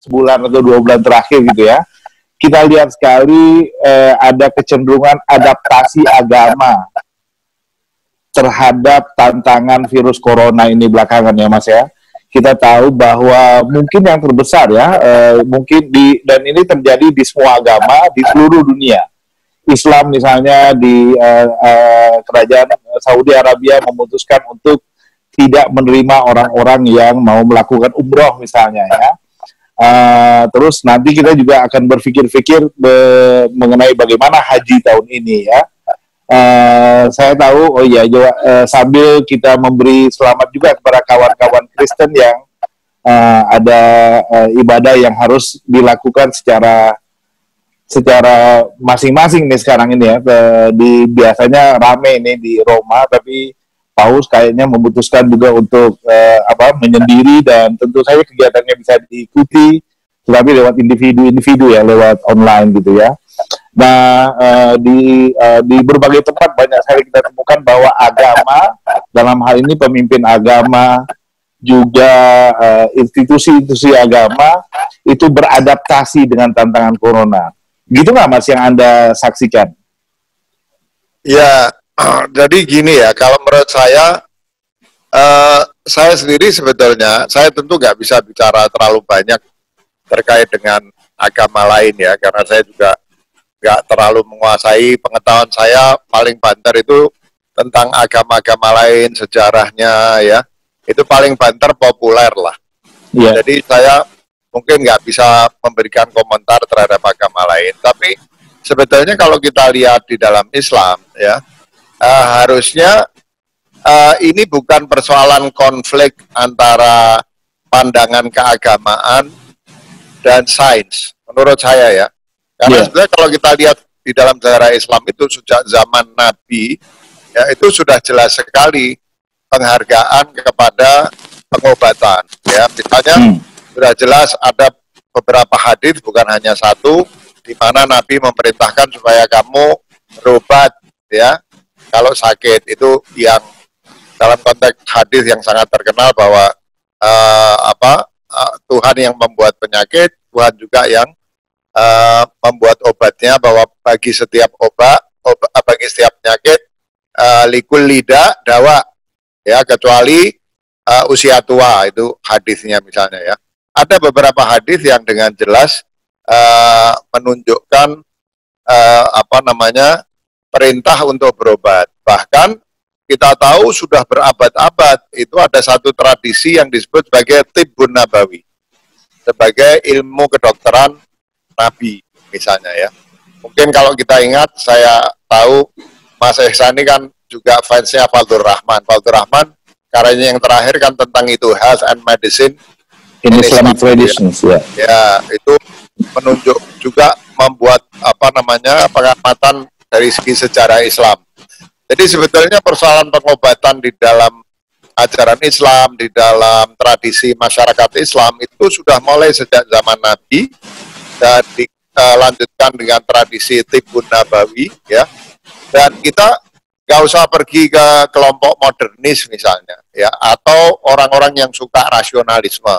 sebulan atau 2 bulan terakhir gitu ya, kita lihat sekali ada kecenderungan adaptasi agama terhadap tantangan virus corona ini belakangan ya Mas ya. Kita tahu bahwa mungkin yang terbesar ya, dan ini terjadi di semua agama di seluruh dunia. Islam misalnya di kerajaan Saudi Arabia memutuskan untuk tidak menerima orang-orang yang mau melakukan umroh misalnya ya. Terus nanti kita juga akan berpikir-pikir mengenai bagaimana haji tahun ini ya. Saya tahu, sambil kita memberi selamat juga kepada kawan-kawan Kristen yang ada ibadah yang harus dilakukan secara masing-masing nih sekarang ini ya. Biasanya rame ini di Roma, tapi Paus kayaknya memutuskan juga untuk menyendiri, dan tentu saja kegiatannya bisa diikuti, tetapi lewat individu ya, lewat online gitu ya. Nah, di berbagai tempat banyak sekali kita temukan bahwa agama, dalam hal ini pemimpin agama, juga institusi-institusi agama, itu beradaptasi dengan tantangan corona. Gitu nggak Mas yang Anda saksikan? Ya, jadi gini ya, kalau menurut saya sendiri sebetulnya, saya tentu nggak bisa bicara terlalu banyak terkait dengan agama lain ya, karena saya juga nggak terlalu menguasai. Pengetahuan saya paling banter itu tentang agama-agama lain, sejarahnya ya, itu paling banter populer lah. Yeah. Jadi saya mungkin nggak bisa memberikan komentar terhadap agama lain, tapi sebetulnya kalau kita lihat di dalam Islam ya, harusnya ini bukan persoalan konflik antara pandangan keagamaan dan sains, menurut saya ya. Karena sebenarnya kalau kita lihat di dalam sejarah Islam itu sejak zaman Nabi, ya itu sudah jelas sekali penghargaan kepada pengobatan. Ya, misalnya sudah jelas ada beberapa hadis, bukan hanya satu, di mana Nabi memerintahkan supaya kamu berobat, ya, kalau sakit. Itu yang dalam konteks hadis yang sangat terkenal bahwa Tuhan yang membuat penyakit, Tuhan juga yang membuat obatnya, bahwa bagi setiap bagi setiap penyakit likul lidah dawa, ya, kecuali usia tua. Itu hadisnya misalnya ya. Ada beberapa hadis yang dengan jelas menunjukkan perintah untuk berobat. Bahkan kita tahu sudah berabad-abad itu ada satu tradisi yang disebut sebagai tibbun nabawi, sebagai ilmu kedokteran Nabi misalnya ya. Mungkin kalau kita ingat, saya tahu Mas Ihsan ini kan juga fansnya Fadlur Rahman. Fadlur Rahman karyanya yang terakhir kan tentang itu, Health and Medicine in Islamic Traditions ya. Ya, itu menunjuk juga membuat pengamatan dari segi sejarah Islam. Jadi sebetulnya persoalan pengobatan di dalam ajaran Islam, di dalam tradisi masyarakat Islam itu sudah mulai sejak zaman Nabi, dan dilanjutkan dengan tradisi tibbun nabawi ya. Dan kita nggak usah pergi ke kelompok modernis misalnya ya, atau orang-orang yang suka rasionalisme.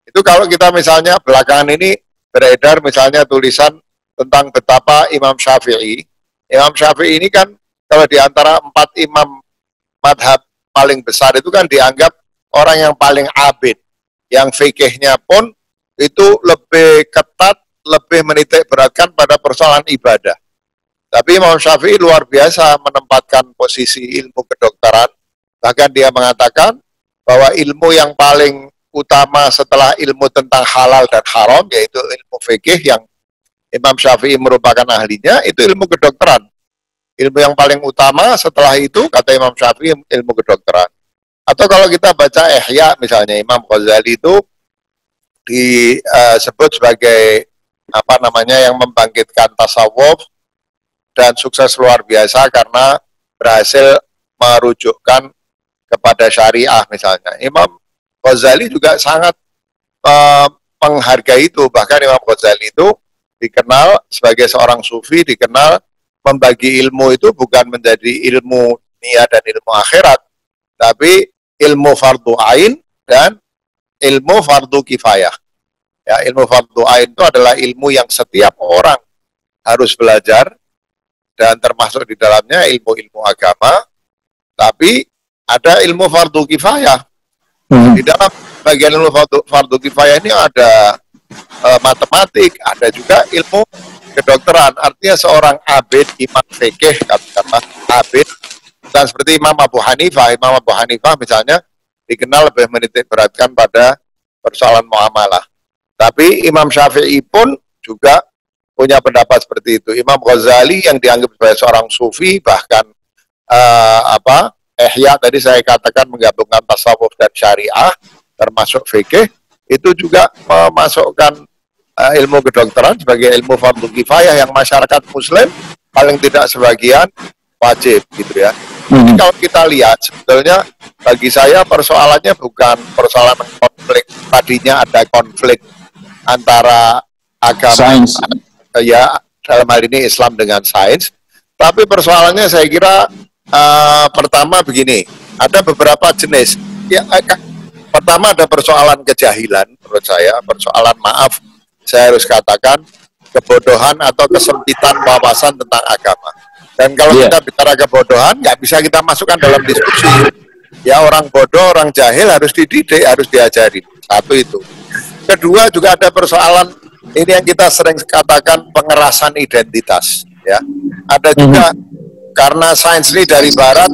Itu kalau kita misalnya belakangan ini beredar misalnya tulisan tentang betapa Imam Syafi'i ini kan kalau di antara 4 imam madhab paling besar itu kan dianggap orang yang paling abid, yang fikihnya pun itu lebih ketat, lebih menitik beratkan pada persoalan ibadah. Tapi Imam Syafi'i luar biasa menempatkan posisi ilmu kedokteran. Bahkan dia mengatakan bahwa ilmu yang paling utama setelah ilmu tentang halal dan haram, yaitu ilmu fikih yang Imam Syafi'i merupakan ahlinya, itu ilmu kedokteran. Ilmu yang paling utama setelah itu, kata Imam Syafi'i, ilmu kedokteran. Atau kalau kita baca Ihya misalnya, Imam Ghazali itu disebut sebagai yang membangkitkan tasawuf dan sukses luar biasa karena berhasil merujukkan kepada syariah misalnya. Imam Ghazali juga sangat menghargai itu. Bahkan Imam Ghazali itu dikenal sebagai seorang sufi, dikenal membagi ilmu itu bukan menjadi ilmu dunia dan ilmu akhirat, tapi ilmu fardu ain dan ilmu fardu kifayah. Ya, ilmu fardhu ain itu adalah ilmu yang setiap orang harus belajar, dan termasuk di dalamnya ilmu-ilmu agama. Tapi ada ilmu fardhu kifayah. Di dalam bagian ilmu fardhu kifayah ini ada matematik, ada juga ilmu kedokteran. Artinya seorang abid, imam fikih, katakanlah abid, dan seperti Imam Abu Hanifah misalnya dikenal lebih menitik beratkan pada persoalan muamalah. Tapi Imam Syafi'i pun juga punya pendapat seperti itu. Imam Ghazali yang dianggap sebagai seorang sufi, bahkan Ihya tadi saya katakan menggabungkan tasawuf dan syariah, termasuk fikih, itu juga memasukkan ilmu kedokteran sebagai ilmu fardhu kifayah yang masyarakat muslim paling tidak sebagian wajib gitu ya. Jadi kalau kita lihat sebetulnya bagi saya persoalannya bukan persoalan konflik. Tadinya ada konflik antara agama ya dalam hal ini Islam dengan sains, tapi persoalannya saya kira pertama begini, ada beberapa jenis ya. Pertama ada persoalan kejahilan, menurut saya persoalan, maaf saya harus katakan, kebodohan atau kesempitan wawasan tentang agama. Dan kalau kita bicara kebodohan, nggak bisa kita masukkan dalam diskusi. Ya, orang bodoh, orang jahil harus dididik, harus diajari. Satu itu. Kedua juga ada persoalan ini yang kita sering katakan pengerasan identitas. Ya, ada juga karena sains ini dari Barat,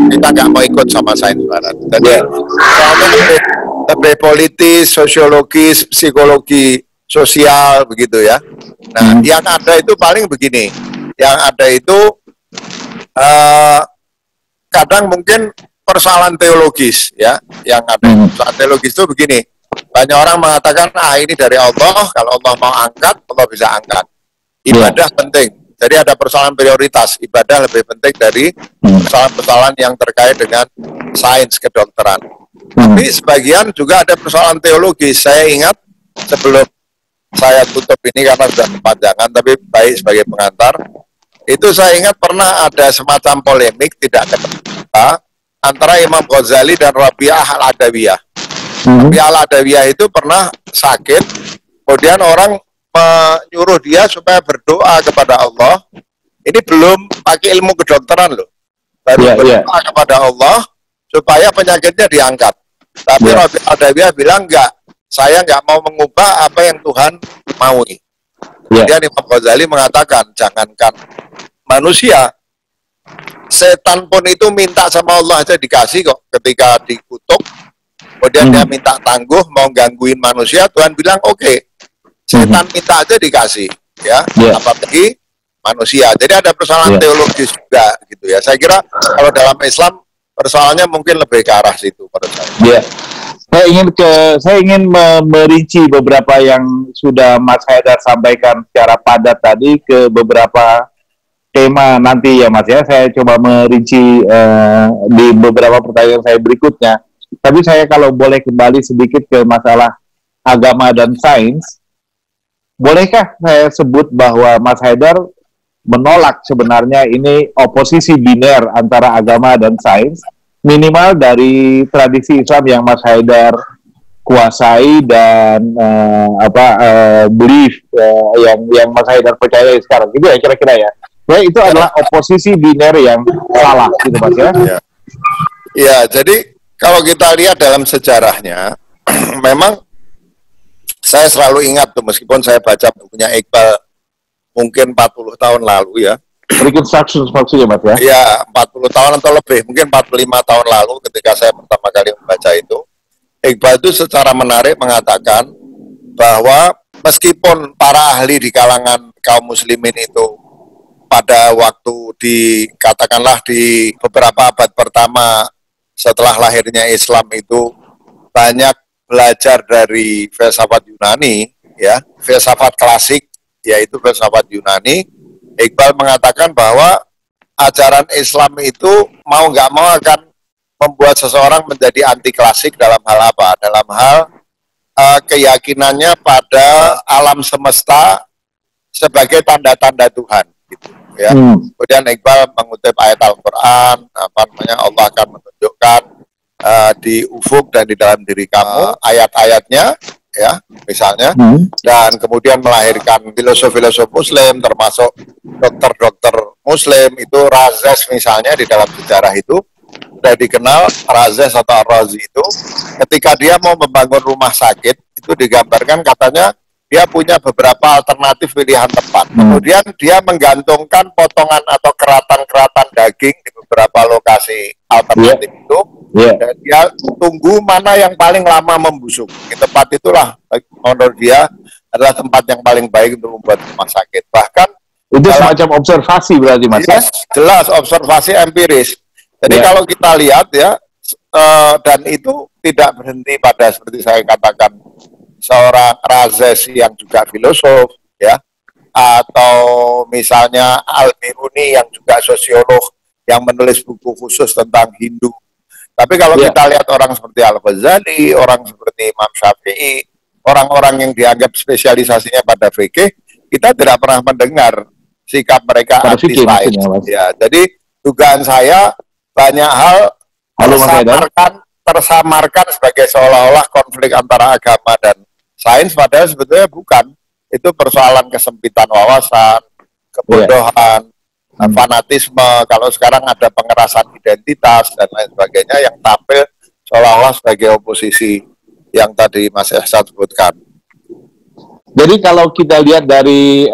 kita nggak mau ikut sama sains Barat. Jadi soalnya lebih politis, sosiologis, psikologi sosial begitu ya. Nah, yang ada itu paling begini. Yang ada itu kadang mungkin persoalan teologis ya. Yang ada persoalan teologis itu begini. Banyak orang mengatakan ini dari Allah, kalau Allah mau angkat, Allah bisa angkat. Ibadah penting. Jadi ada persoalan prioritas, ibadah lebih penting dari persoalan-persoalan yang terkait dengan sains kedokteran. Tapi sebagian juga ada persoalan teologis. Saya ingat sebelum saya tutup ini karena sudah kepanjangan, tapi baik sebagai pengantar, itu saya ingat pernah ada semacam polemik tidak ada antara Imam Ghazali dan Rabi'ah al-Adawiyah. Rabi'ah al-Adawiyah itu pernah sakit, kemudian orang menyuruh dia supaya berdoa kepada Allah. Ini belum pakai ilmu kedokteran loh, baru berdoa kepada Allah supaya penyakitnya diangkat. Tapi Rabi'ah al-Adawiyah bilang enggak, saya nggak mau mengubah apa yang Tuhan maui. Kemudian Imam Ghazali mengatakan, jangankan manusia, setan pun itu minta sama Allah aja dikasih kok. Ketika dikutuk, kemudian dia minta tangguh, mau gangguin manusia, Tuhan bilang oke. Setan minta aja dikasih, ya. Apalagi manusia. Jadi ada persoalan teologis juga, gitu ya. Saya kira kalau dalam Islam persoalannya mungkin lebih ke arah situ menurut saya. Saya ingin merinci beberapa yang sudah Mas Haidar sampaikan secara padat tadi ke beberapa tema nanti ya Mas ya. Saya coba merinci di beberapa pertanyaan saya berikutnya. Tapi saya kalau boleh kembali sedikit ke masalah agama dan sains, bolehkah saya sebut bahwa Mas Haidar menolak sebenarnya ini oposisi biner antara agama dan sains, minimal dari tradisi Islam yang Mas Haidar kuasai dan belief yang Mas Haidar percaya sekarang, gitu ya kira-kira ya. Ya itu adalah oposisi biner yang salah, gitu Mas ya. Ya, jadi kalau kita lihat dalam sejarahnya, memang saya selalu ingat tuh, meskipun saya baca bukunya Iqbal mungkin 40 tahun lalu ya. Reconstruction maksudnya Mas ya? Ya, 40 tahun atau lebih, mungkin 45 tahun lalu ketika saya pertama kali membaca itu. Iqbal itu secara menarik mengatakan bahwa meskipun para ahli di kalangan kaum muslimin itu pada waktu katakanlah di beberapa abad pertama setelah lahirnya Islam itu banyak belajar dari filsafat Yunani, ya, filsafat klasik, yaitu filsafat Yunani. Iqbal mengatakan bahwa ajaran Islam itu mau nggak mau akan membuat seseorang menjadi anti klasik dalam hal apa? Dalam hal keyakinannya pada alam semesta sebagai tanda-tanda Tuhan, gitu, ya. Kemudian Iqbal mengutip ayat Al-Quran, Allah akan menunjukkan di ufuk dan di dalam diri kamu, ayat-ayatnya ya misalnya, dan kemudian melahirkan filosof-filosof Muslim termasuk dokter-dokter Muslim. Itu Razes misalnya di dalam sejarah itu sudah dikenal. Razes atau Ar-Razi itu ketika dia mau membangun rumah sakit itu digambarkan katanya dia punya beberapa alternatif pilihan tempat. Kemudian dia menggantungkan potongan atau keratan-keratan daging di beberapa lokasi alternatif itu. Dan dia tunggu mana yang paling lama membusuk. Di tempat itulah menurut dia adalah tempat yang paling baik untuk membuat rumah sakit. Bahkan itu semacam observasi berarti, Mas, yes, jelas observasi empiris. Jadi kalau kita lihat ya, dan itu tidak berhenti pada seperti saya katakan seorang Razes yang juga filosof, ya, atau misalnya Al-Biruni yang juga sosiolog yang menulis buku khusus tentang Hindu. Tapi kalau kita lihat orang seperti Al-Ghazali, orang seperti Imam Syafi'i, orang-orang yang dianggap spesialisasinya pada fikih, kita tidak pernah mendengar sikap mereka anti-sains. Ya, jadi dugaan saya banyak hal tersamarkan sebagai seolah-olah konflik antara agama dan sains, padahal sebetulnya bukan. Itu persoalan kesempitan wawasan, kebodohan, fanatisme. Kalau sekarang ada pengerasan identitas dan lain sebagainya yang tampil seolah-olah sebagai oposisi yang tadi Mas Ehsan sebutkan. Jadi kalau kita lihat dari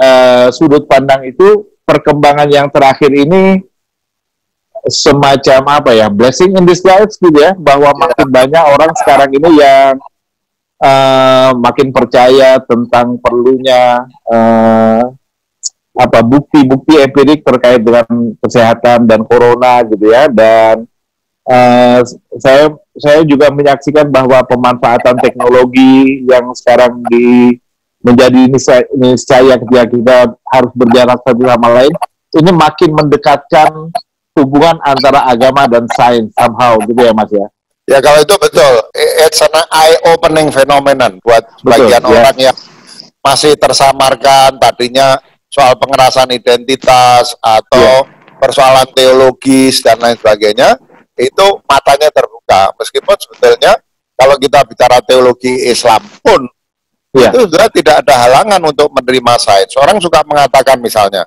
sudut pandang itu, perkembangan yang terakhir ini semacam apa ya, blessing in disguise gitu ya, bahwa makin banyak orang sekarang ini yang makin percaya tentang perlunya bukti-bukti empirik terkait dengan kesehatan dan corona gitu ya. Dan saya juga menyaksikan bahwa pemanfaatan teknologi yang sekarang menjadi niscaya ketika kita harus berjarak satu sama lain, ini makin mendekatkan hubungan antara agama dan sains somehow gitu ya, Mas ya. Ya, kalau itu betul, it's an eye-opening phenomenon buat sebagian orang yang masih tersamarkan tadinya soal pengerasan identitas atau persoalan teologis dan lain sebagainya, itu matanya terbuka. Meskipun sebetulnya kalau kita bicara teologi Islam pun, itu sudah tidak ada halangan untuk menerima sains. Orang suka mengatakan misalnya,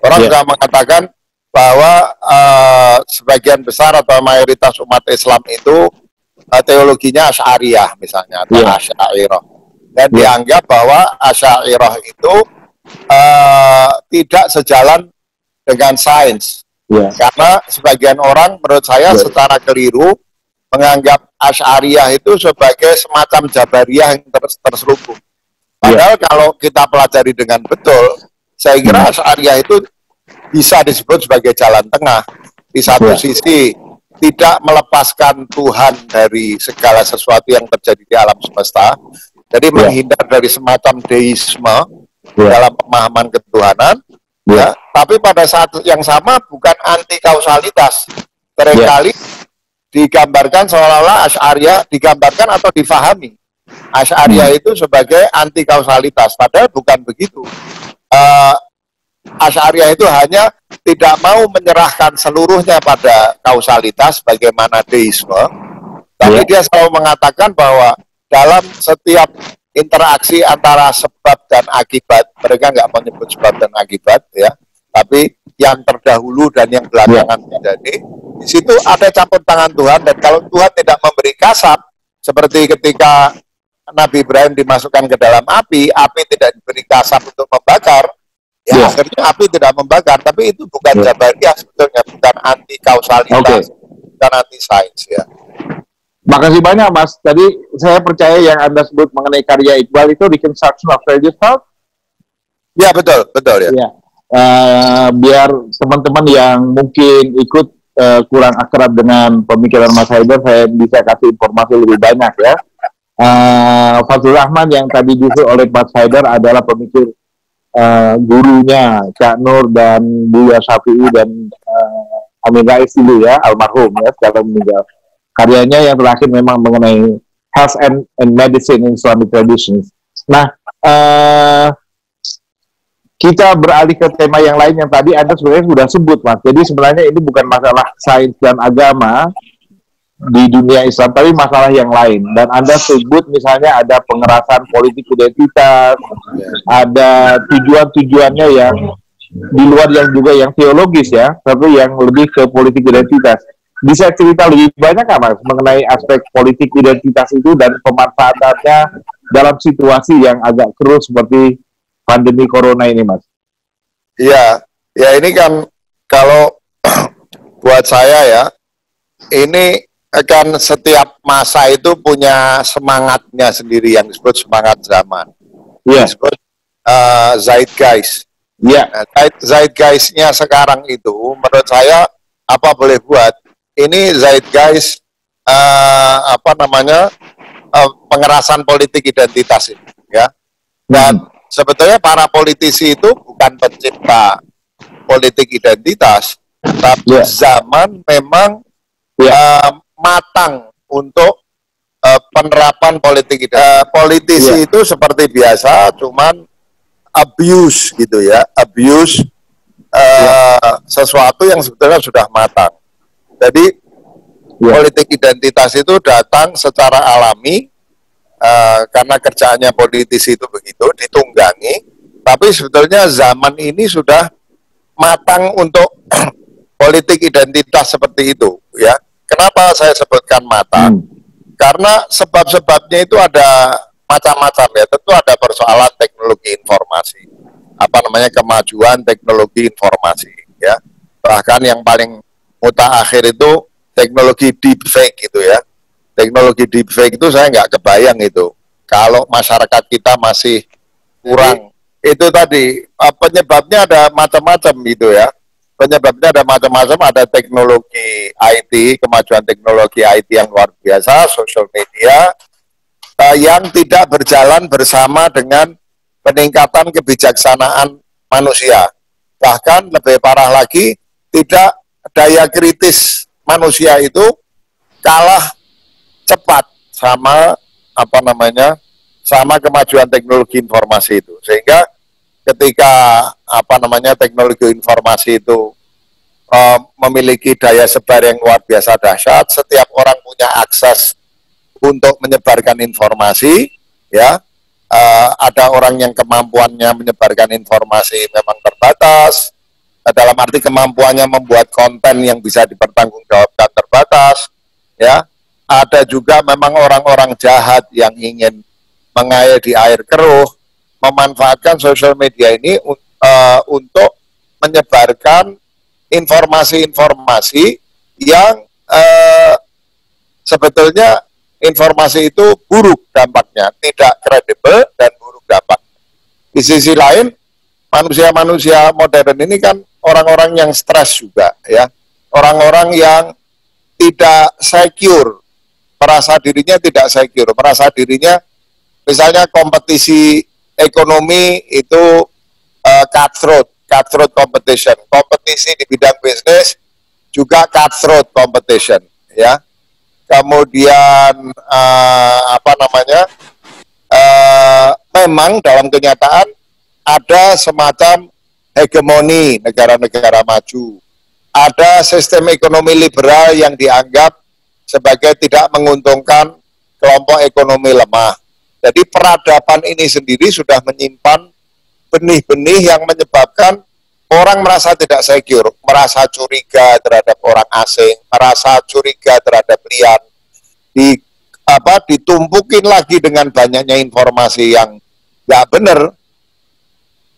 suka mengatakan bahwa sebagian besar atau mayoritas umat Islam itu teologinya Asy'ariyah misalnya, atau Asy'ariyah. Dan dianggap bahwa Asy'ariyah itu tidak sejalan dengan sains. Karena sebagian orang menurut saya secara keliru menganggap Asy'ariyah itu sebagai semacam Jabariyah yang terselubung. Padahal kalau kita pelajari dengan betul, saya kira Asy'ariyah itu bisa disebut sebagai jalan tengah. Di satu sisi tidak melepaskan Tuhan dari segala sesuatu yang terjadi di alam semesta, jadi menghindar dari semacam deisme dalam pemahaman ketuhanan, tapi pada saat yang sama bukan anti kausalitas. Seringkali digambarkan seolah-olah Asy'ariyah digambarkan atau difahami Asy'ariyah itu sebagai anti kausalitas, padahal bukan begitu. Asy'ariyah itu hanya tidak mau menyerahkan seluruhnya pada kausalitas bagaimana deisme, tapi dia selalu mengatakan bahwa dalam setiap interaksi antara sebab dan akibat, mereka nggak menyebut sebab dan akibat ya, tapi yang terdahulu dan yang belakangan terjadi, di situ ada campur tangan Tuhan. Dan kalau Tuhan tidak memberi kasab, seperti ketika Nabi Ibrahim dimasukkan ke dalam api tidak diberi kasab untuk membakar, akhirnya api tidak membakar. Tapi itu bukan Jabariyah sebetulnya, bukan anti kausalitas, bukan anti sains ya. Makasih banyak, Mas. Tadi saya percaya yang Anda sebut mengenai karya Iqbal itu Reconstruction of Religious Thought. Ya, betul ya. Biar teman-teman yang mungkin ikut kurang akrab dengan pemikiran Mas Haidar, saya bisa kasih informasi lebih banyak ya. Fazlur Rahman yang tadi disebut oleh Mas Haidar adalah pemikir gurunya Cak Nur dan Buya Syafi'i dan Amin Rais dulu ya, almarhum ya, sekarang meninggal. Karyanya yang terakhir memang mengenai health and medicine in Islamic traditions. Nah, kita beralih ke tema yang lain yang tadi Anda sebenarnya sudah sebut, Mas. Jadi sebenarnya ini bukan masalah sains dan agama, di dunia Islam, tapi masalah yang lain. Dan Anda sebut misalnya ada pengerasan politik identitas, ada tujuan-tujuannya yang di luar yang juga yang teologis ya, tapi yang lebih ke politik identitas. Bisa cerita lebih banyak nggak Mas mengenai aspek politik identitas itu dan pemanfaatannya dalam situasi yang agak keruh seperti pandemi corona ini, Mas? Iya, ya ini kan kalau buat saya ya, ini kan setiap masa itu punya semangatnya sendiri yang disebut semangat zaman. Iya. Disebut zeitgeist. Iya. Nah, zeitgeistnya sekarang itu menurut saya apa boleh buat ini zeitgeist pengerasan politik identitas ini ya. Dan sebetulnya para politisi itu bukan pencipta politik identitas, tapi zaman memang matang untuk penerapan politik identitas. Politisi itu seperti biasa, cuman abuse gitu ya, abuse sesuatu yang sebetulnya sudah matang. Jadi politik identitas itu datang secara alami karena kerjaannya politisi itu begitu, ditunggangi. Tapi sebetulnya zaman ini sudah matang untuk politik identitas seperti itu, ya. Kenapa saya sebutkan matang? Karena sebab-sebabnya itu ada macam-macam ya. Tentu ada persoalan teknologi informasi, kemajuan teknologi informasi, ya. Bahkan yang paling mutakhir itu teknologi deepfake gitu ya. Teknologi deepfake itu saya nggak kebayang itu kalau masyarakat kita masih kurang. Itu tadi penyebabnya ada macam-macam gitu ya. Penyebabnya ada macam-macam, ada teknologi IT, kemajuan teknologi IT yang luar biasa, sosial media yang tidak berjalan bersama dengan peningkatan kebijaksanaan manusia. Bahkan lebih parah lagi, tidak daya kritis manusia itu kalah cepat sama sama kemajuan teknologi informasi itu. Sehingga ketika teknologi informasi itu memiliki daya sebar yang luar biasa dahsyat, setiap orang punya akses untuk menyebarkan informasi, ya. Ada orang yang kemampuannya menyebarkan informasi memang terbatas, dalam arti kemampuannya membuat konten yang bisa dipertanggungjawabkan terbatas, ya. Ada juga memang orang-orang jahat yang ingin mengair di air keruh, memanfaatkan sosial media ini untuk menyebarkan informasi-informasi yang sebetulnya informasi itu buruk dampaknya, tidak kredibel dan buruk dampak. Di sisi lain, manusia-manusia modern ini kan orang-orang yang stres juga, ya, orang-orang yang tidak secure, merasa dirinya tidak secure, merasa dirinya, misalnya kompetisi ekonomi itu cutthroat competition, kompetisi di bidang bisnis juga cutthroat competition, ya. Kemudian memang dalam kenyataan ada semacam hegemoni negara-negara maju, ada sistem ekonomi liberal yang dianggap sebagai tidak menguntungkan kelompok ekonomi lemah. Jadi peradaban ini sendiri sudah menyimpan benih-benih yang menyebabkan orang merasa tidak secure, merasa curiga terhadap orang asing, merasa curiga terhadap liar. Ditumpukin lagi dengan banyaknya informasi yang nggak benar,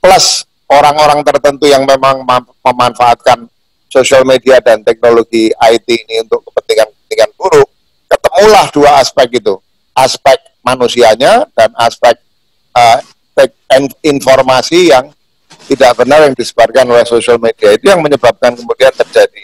plus orang-orang tertentu yang memang memanfaatkan sosial media dan teknologi IT ini untuk kepentingan buruk, ketemulah dua aspek itu, aspek manusianya dan aspek informasi yang tidak benar yang disebarkan oleh sosial media. Itu yang menyebabkan kemudian terjadi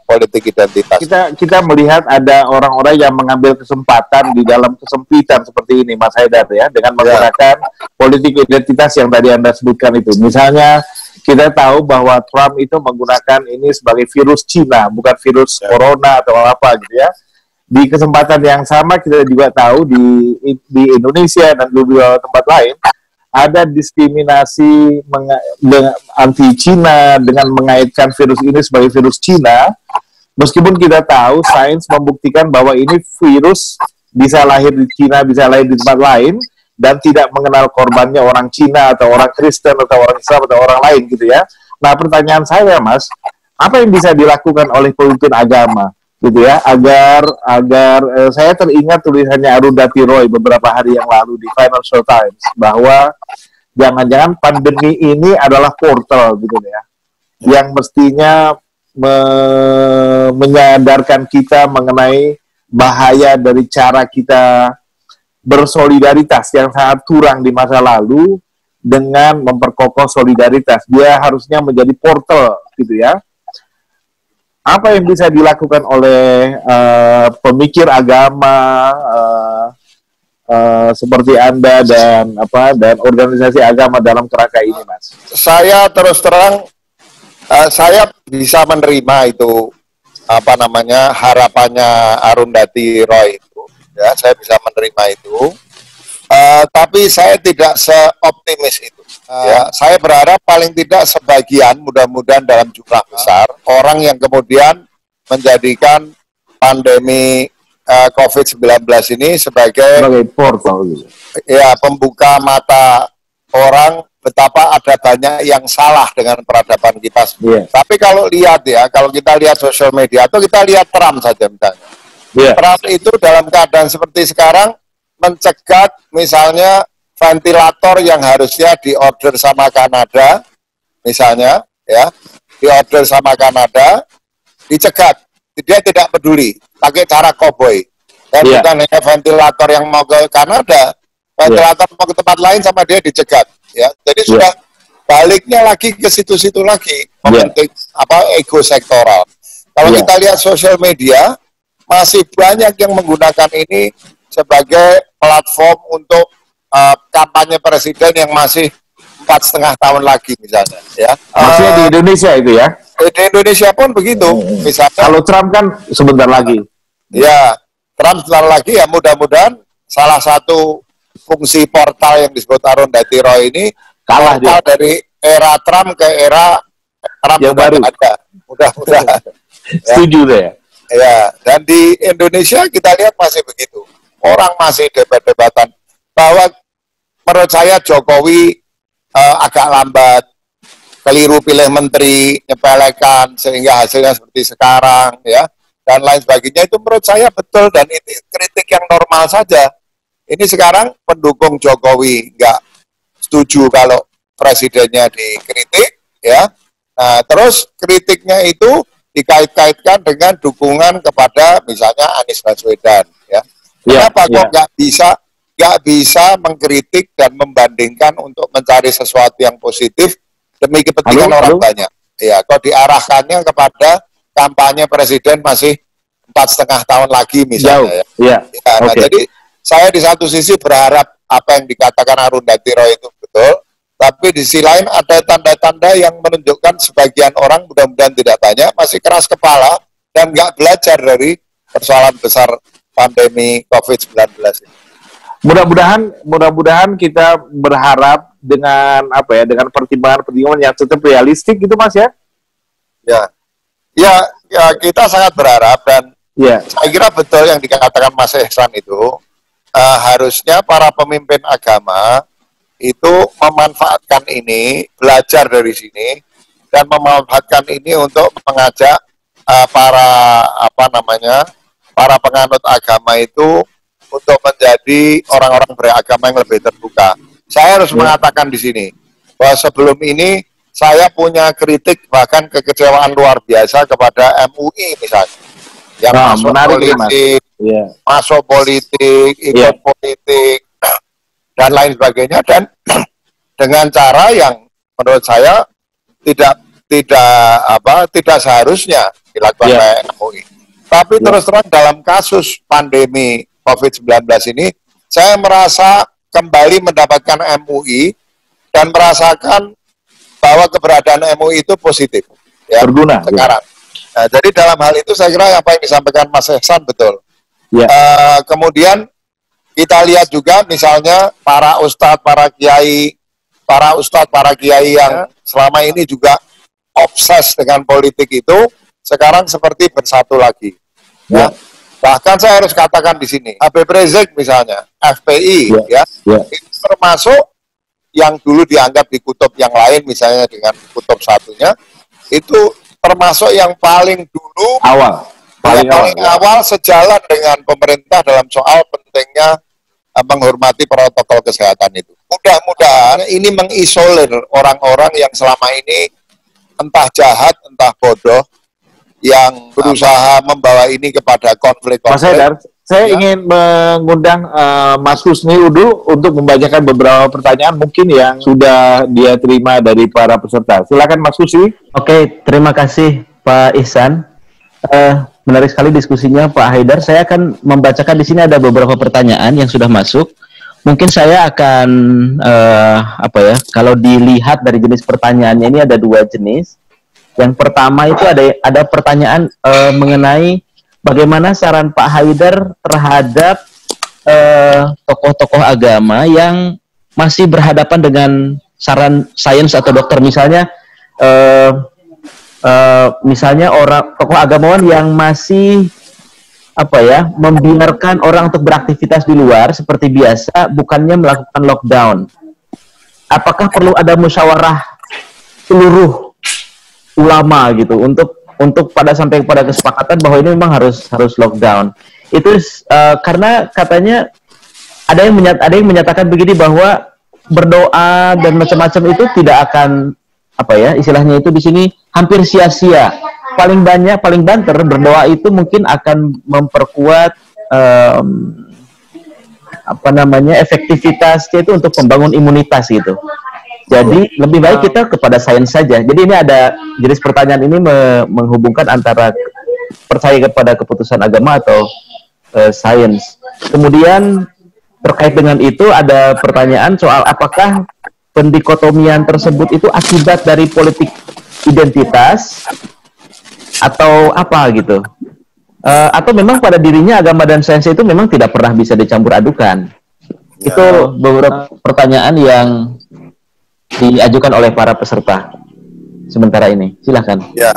politik identitas. Kita melihat ada orang-orang yang mengambil kesempatan di dalam kesempitan seperti ini, Mas Haidar, ya, dengan menggunakan politik identitas yang tadi Anda sebutkan itu. Misalnya kita tahu bahwa Trump itu menggunakan ini sebagai virus Cina, bukan virus corona atau apa gitu ya. Di kesempatan yang sama kita juga tahu di Indonesia dan di beberapa tempat lain ada diskriminasi anti Cina dengan mengaitkan virus ini sebagai virus Cina, Meskipun kita tahu sains membuktikan bahwa ini virus bisa lahir di Cina, bisa lahir di tempat lain, dan tidak mengenal korbannya orang Cina atau orang Kristen atau orang Islam atau orang lain gitu ya. Nah, pertanyaan saya, Mas, apa yang bisa dilakukan oleh pemimpin agama gitu ya, agar saya teringat tulisannya Arundhati Roy beberapa hari yang lalu di Financial Times bahwa jangan-jangan pandemi ini adalah portal gitu ya, yang mestinya menyadarkan kita mengenai bahaya dari cara kita bersolidaritas yang sangat kurang di masa lalu dengan memperkokoh solidaritas. Dia harusnya menjadi portal gitu ya. Apa yang bisa dilakukan oleh pemikir agama seperti Anda dan organisasi agama dalam kerangka ini, Mas? Saya terus terang saya bisa menerima itu harapannya Arundhati Roy itu, ya, saya bisa menerima itu, tapi saya tidak seoptimis itu. Ya, saya berharap paling tidak sebagian, mudah-mudahan dalam jumlah besar, orang yang kemudian menjadikan pandemi COVID-19 ini sebagai portal, ya, pembuka mata orang betapa ada banyak yang salah dengan peradaban kita. Tapi kalau kita lihat sosial media atau kita lihat Trump saja misalnya, Trump itu dalam keadaan seperti sekarang mencegat misalnya ventilator yang harusnya diorder sama Kanada, misalnya ya, diorder sama Kanada, dicegat, dia tidak peduli, pakai cara koboi. Dan bukan hanya ventilator yang mau ke Kanada, ventilator mau ke tempat lain sama dia dicegat. Ya, jadi sudah baliknya lagi ke situ-situ lagi, mementing ego sektoral. Kalau kita lihat sosial media, masih banyak yang menggunakan ini sebagai platform untuk kampanye presiden yang masih 4,5 tahun lagi misalnya. Ya, maksudnya di Indonesia itu ya? Di Indonesia pun begitu. Misalnya, kalau Trump kan sebentar lagi. Ya, Trump sebentar lagi ya, mudah-mudadan salah satu fungsi portal yang disebut Arundhati Roy ini kalah dari era Trump ke era Trump yang baru ada. Mudah-mudahan. Setuju deh. Ya, dan di Indonesia kita lihat masih begitu. Orang masih debat-debatan bahwa menurut saya Jokowi agak lambat, keliru pilih menteri, nyepelekan sehingga hasilnya seperti sekarang, ya, dan lain sebagainya. Itu menurut saya betul dan itu kritik yang normal saja. Ini sekarang pendukung Jokowi nggak setuju kalau presidennya dikritik, ya. Nah, terus kritiknya itu dikait-kaitkan dengan dukungan kepada misalnya Anies Baswedan, ya. Kenapa kok nggak bisa mengkritik dan membandingkan untuk mencari sesuatu yang positif demi kepentingan orang banyak? Ya, kok diarahkannya kepada kampanye presiden masih 4,5 tahun lagi misalnya, nah, jadi saya di satu sisi berharap apa yang dikatakan Arundhati Roy itu betul, tapi di sisi lain ada tanda-tanda yang menunjukkan sebagian orang, mudah-mudahan tidak banyak, masih keras kepala dan nggak belajar dari persoalan besar pandemi COVID-19 ini. Mudah-mudahan kita berharap dengan dengan pertimbangan yang tetap realistik gitu, Mas, ya? Ya, kita sangat berharap dan saya kira betul yang dikatakan Mas Ihsan itu. Harusnya para pemimpin agama itu memanfaatkan ini, belajar dari sini, dan memanfaatkan ini untuk mengajak para penganut agama itu untuk menjadi orang-orang beragama yang lebih terbuka. Saya harus mengatakan di sini bahwa sebelum ini saya punya kritik bahkan kekecewaan luar biasa kepada MUI misalnya, yang masuk politik. Masuk politik, ikut politik, dan lain sebagainya, dan dengan cara yang menurut saya tidak seharusnya dilakukan oleh MUI. Tapi terus terang dalam kasus pandemi COVID-19 ini, saya merasa kembali mendapatkan MUI dan merasakan bahwa keberadaan MUI itu positif, ya, berguna sekarang. Nah, jadi dalam hal itu saya kira apa yang disampaikan Mas Ihsan betul. Kemudian kita lihat juga misalnya para ustadz, para kiai yang selama ini juga obses dengan politik itu, sekarang seperti bersatu lagi. Ya. Bahkan saya harus katakan di sini, Habib Rizik misalnya, FPI, itu termasuk yang dulu dianggap di kutub yang lain, misalnya dengan kutub satunya, itu termasuk yang paling dulu, paling awal sejalan dengan pemerintah dalam soal pentingnya menghormati protokol kesehatan itu. Mudah-mudahan ini mengisolir orang-orang yang selama ini entah jahat, entah bodoh, yang berusaha membawa ini kepada konflik. Mas Haidar, saya ingin mengundang Mas Husni Udu untuk membacakan beberapa pertanyaan mungkin yang sudah dia terima dari para peserta. Silakan Mas Husni. Oke, terima kasih Pak Ihsan. Menarik sekali diskusinya Pak Haidar. Saya akan membacakan di sini ada beberapa pertanyaan yang sudah masuk. Mungkin saya akan kalau dilihat dari jenis pertanyaannya ini ada dua jenis. Yang pertama itu ada pertanyaan mengenai bagaimana saran Pak Haidar terhadap tokoh-tokoh agama yang masih berhadapan dengan saran sains atau dokter, misalnya tokoh agamawan yang masih membiarkan orang untuk beraktivitas di luar seperti biasa, bukannya melakukan lockdown. Apakah perlu ada musyawarah seluruh ulama gitu untuk sampai pada kesepakatan bahwa ini memang harus lockdown? Itu karena katanya ada yang menyatakan begini, bahwa berdoa dan macam-macam itu tidak akan istilahnya itu di sini hampir sia-sia. Paling banter berdoa itu mungkin akan memperkuat efektivitasnya itu untuk membangun imunitas gitu. Jadi lebih baik kita kepada sains saja. Jadi ini ada jenis pertanyaan ini menghubungkan antara percaya kepada keputusan agama atau sains. Kemudian terkait dengan itu ada pertanyaan soal apakah pendikotomian tersebut itu akibat dari politik identitas atau apa gitu, atau memang pada dirinya agama dan sains itu memang tidak pernah bisa dicampur adukan. Itu beberapa pertanyaan yang diajukan oleh para peserta sementara ini. Silakan. Ya,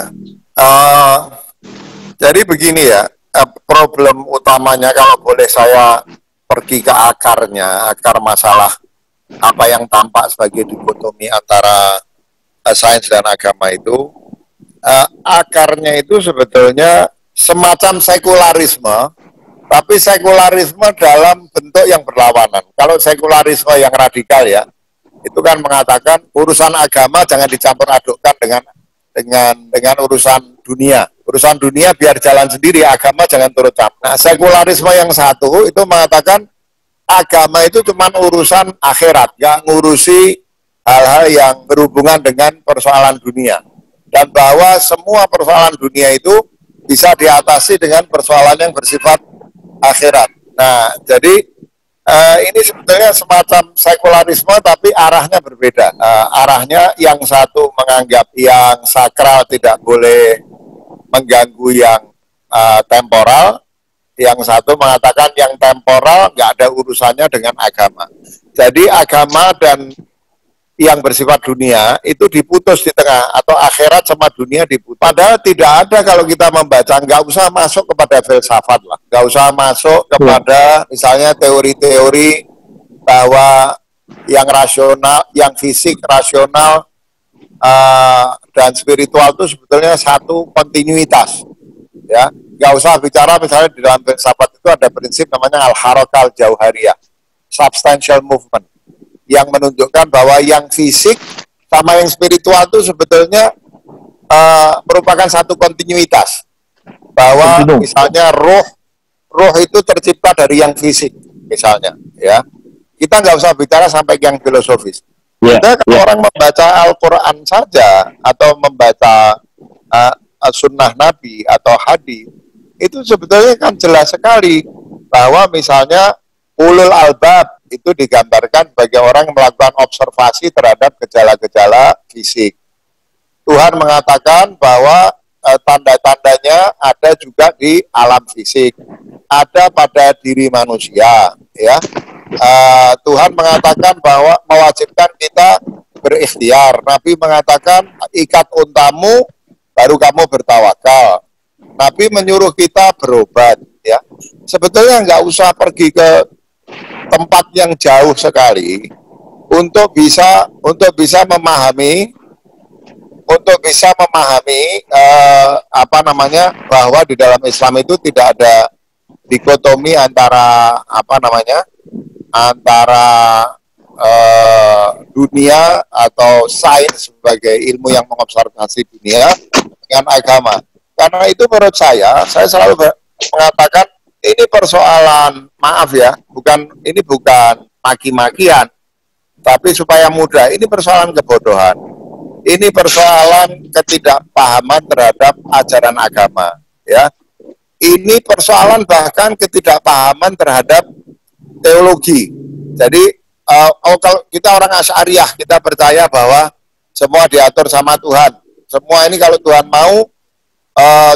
jadi begini ya, problem utamanya kalau boleh saya pergi ke akarnya, akar masalah apa yang tampak sebagai dikotomi antara sains dan agama itu, akarnya itu sebetulnya semacam sekularisme, tapi sekularisme dalam bentuk yang berlawanan. Kalau sekularisme yang radikal ya, itu kan mengatakan urusan agama jangan dicampur adukkan dengan urusan dunia. Urusan dunia biar jalan sendiri, agama jangan turut campur. Nah, sekularisme yang satu itu mengatakan agama itu cuma urusan akhirat, nggak ngurusi hal-hal yang berhubungan dengan persoalan dunia. Dan bahwa semua persoalan dunia itu bisa diatasi dengan persoalan yang bersifat akhirat. Nah, jadi ini sebetulnya semacam sekularisme tapi arahnya berbeda. Arahnya yang satu menganggap yang sakral tidak boleh mengganggu yang temporal, yang satu mengatakan yang temporal nggak ada urusannya dengan agama. Jadi agama dan yang bersifat dunia itu diputus di tengah, atau akhirat sama dunia diputus. Padahal tidak ada, kalau kita membaca, nggak usah masuk kepada filsafat lah, nggak usah masuk kepada misalnya teori-teori bahwa yang rasional, yang fisik, rasional, dan spiritual itu sebetulnya satu kontinuitas. Ya, nggak usah bicara misalnya di dalam filsafat itu ada prinsip namanya al-harakah al-jauhariyah, substantial movement, yang menunjukkan bahwa yang fisik sama yang spiritual itu sebetulnya merupakan satu kontinuitas. Bahwa misalnya roh itu tercipta dari yang fisik, misalnya, ya. Kita nggak usah bicara sampai yang filosofis. Kalau orang membaca Al-Quran saja atau membaca sunnah Nabi atau hadis, itu sebetulnya kan jelas sekali bahwa misalnya ulul albab itu digambarkan sebagai orang yang melakukan observasi terhadap gejala-gejala fisik. Tuhan mengatakan bahwa tanda-tandanya ada juga di alam fisik, ada pada diri manusia. Ya, Tuhan mengatakan bahwa mewajibkan kita berikhtiar. Nabi mengatakan ikat untamu baru kamu bertawakal. Nabi menyuruh kita berobat, ya. Sebetulnya nggak usah pergi ke tempat yang jauh sekali untuk bisa memahami apa namanya, bahwa di dalam Islam itu tidak ada dikotomi antara apa namanya, antara dunia atau sains sebagai ilmu yang mengobservasi dunia dengan agama. Karena itu menurut saya selalu mengatakan ini persoalan, maaf ya, ini bukan maki-makian, tapi supaya mudah, ini persoalan kebodohan. Ini persoalan ketidakpahaman terhadap ajaran agama, ya. Ini persoalan bahkan ketidakpahaman terhadap teologi. Jadi kalau kita orang Asy'ariyah, kita percaya bahwa semua diatur sama Tuhan. Semua ini kalau Tuhan mau,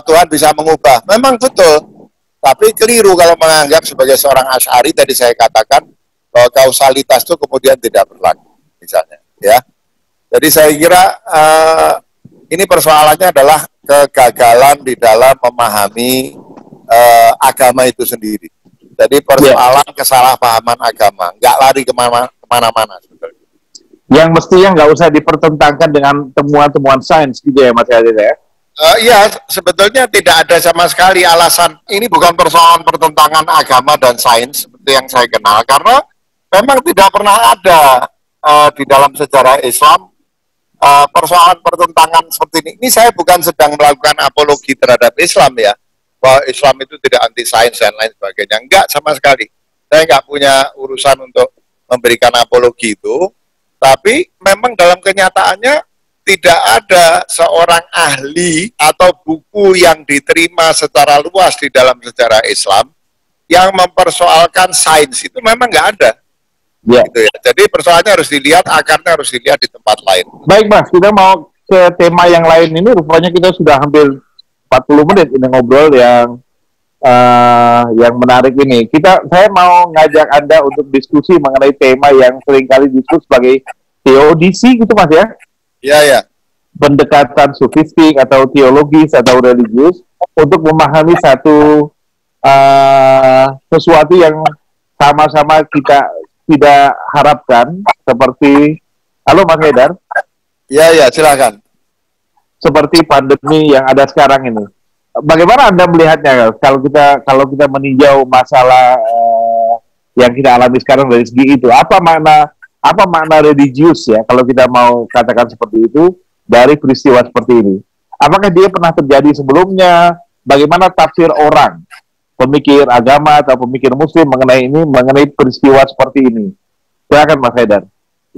Tuhan bisa mengubah. Memang betul, tapi keliru kalau menganggap sebagai seorang Asy'ari, tadi saya katakan bahwa kausalitas itu kemudian tidak berlaku, misalnya, ya. Jadi saya kira ini persoalannya adalah kegagalan di dalam memahami agama itu sendiri. Jadi persoalan kesalahpahaman agama, nggak lari kemana-mana sebetulnya. Yang mestinya nggak usah dipertentangkan dengan temuan-temuan sains gitu ya Mas Yadid ya? Iya, sebetulnya tidak ada sama sekali alasan. Ini bukan persoalan pertentangan agama dan sains seperti yang saya kenal, karena memang tidak pernah ada di dalam sejarah Islam persoalan pertentangan seperti ini. Ini saya bukan sedang melakukan apologi terhadap Islam ya, bahwa Islam itu tidak anti sains dan lain sebagainya. Enggak sama sekali. Saya nggak punya urusan untuk memberikan apologi itu, tapi memang dalam kenyataannya tidak ada seorang ahli atau buku yang diterima secara luas di dalam sejarah Islam yang mempersoalkan sains. Itu memang nggak ada. Ya. Gitu ya. Jadi persoalannya harus dilihat, akarnya harus dilihat di tempat lain. Baik Mas, kita mau ke tema yang lain ini. Rupanya kita sudah hampir 40 menit ini ngobrol yang menarik ini. Saya mau ngajak Anda untuk diskusi mengenai tema yang seringkali disebut sebagai teodisi gitu Mas ya? Iya, ya. Pendekatan sufistik atau teologis atau religius untuk memahami sesuatu yang sama-sama kita tidak harapkan, seperti, halo Mas Haidar? Iya, silakan. Seperti pandemi yang ada sekarang ini. Bagaimana Anda melihatnya kalau kita meninjau masalah yang kita alami sekarang dari segi itu? Apa makna religius ya kalau kita mau katakan seperti itu dari peristiwa seperti ini? Apakah dia pernah terjadi sebelumnya? Bagaimana tafsir orang, pemikir agama atau pemikir muslim mengenai peristiwa seperti ini? Silakan Mas Haidar.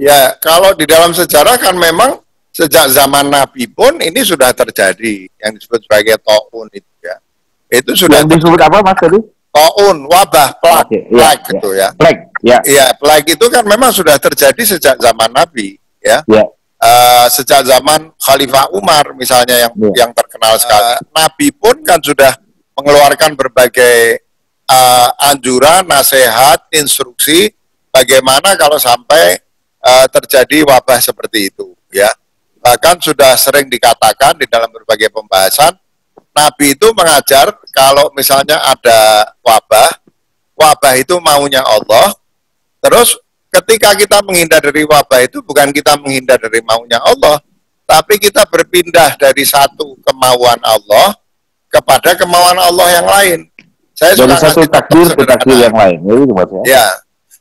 Ya, kalau di dalam sejarah kan memang sejak zaman Nabi pun ini sudah terjadi yang disebut sebagai ta'un itu ya. Itu sudah disebut apa Mas tadi? Ta'un, wabah, plague gitu ya. Plague, ya. Iya, plague itu kan memang sudah terjadi sejak zaman Nabi ya. Ya. Sejak zaman Khalifah Umar misalnya yang terkenal sekali. Nabi pun kan sudah mengeluarkan berbagai anjuran, nasihat, instruksi bagaimana kalau sampai terjadi wabah seperti itu ya. Bahkan sudah sering dikatakan di dalam berbagai pembahasan, Nabi itu mengajar kalau misalnya ada wabah itu maunya Allah. Terus ketika kita menghindar dari wabah itu bukan kita menghindar dari maunya Allah, tapi kita berpindah dari satu kemauan Allah kepada kemauan Allah yang lain. Saya dari suka satu takdir ke takdir yang lain. Ya,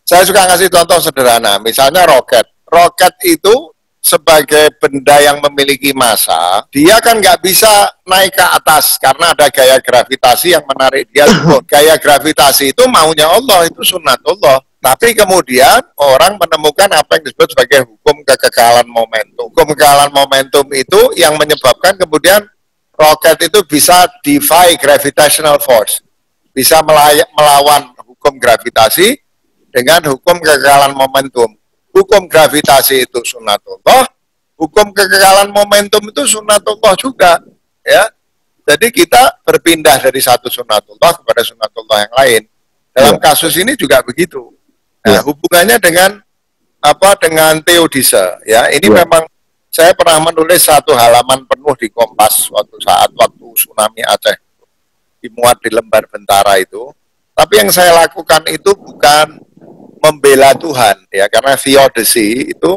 saya suka ngasih contoh sederhana. Misalnya roket. Roket itu sebagai benda yang memiliki massa, dia kan nggak bisa naik ke atas karena ada gaya gravitasi yang menarik dia turun. Gaya gravitasi itu maunya Allah, itu sunnatullah. Tapi kemudian orang menemukan apa yang disebut sebagai hukum kekekalan momentum. Hukum kekekalan momentum itu yang menyebabkan kemudian roket itu bisa defy gravitational force, bisa melawan hukum gravitasi dengan hukum kekekalan momentum. Hukum gravitasi itu sunnatullah, hukum kekekalan momentum itu sunnatullah juga, ya. Jadi kita berpindah dari satu sunnatullah kepada sunnatullah yang lain. Dalam kasus ini juga begitu. Nah, hubungannya dengan teodise, ya. Ini memang saya pernah menulis satu halaman penuh di Kompas waktu tsunami Aceh dimuat di lembar Bentara itu. Tapi yang saya lakukan itu bukan membela Tuhan, ya, karena theodicy itu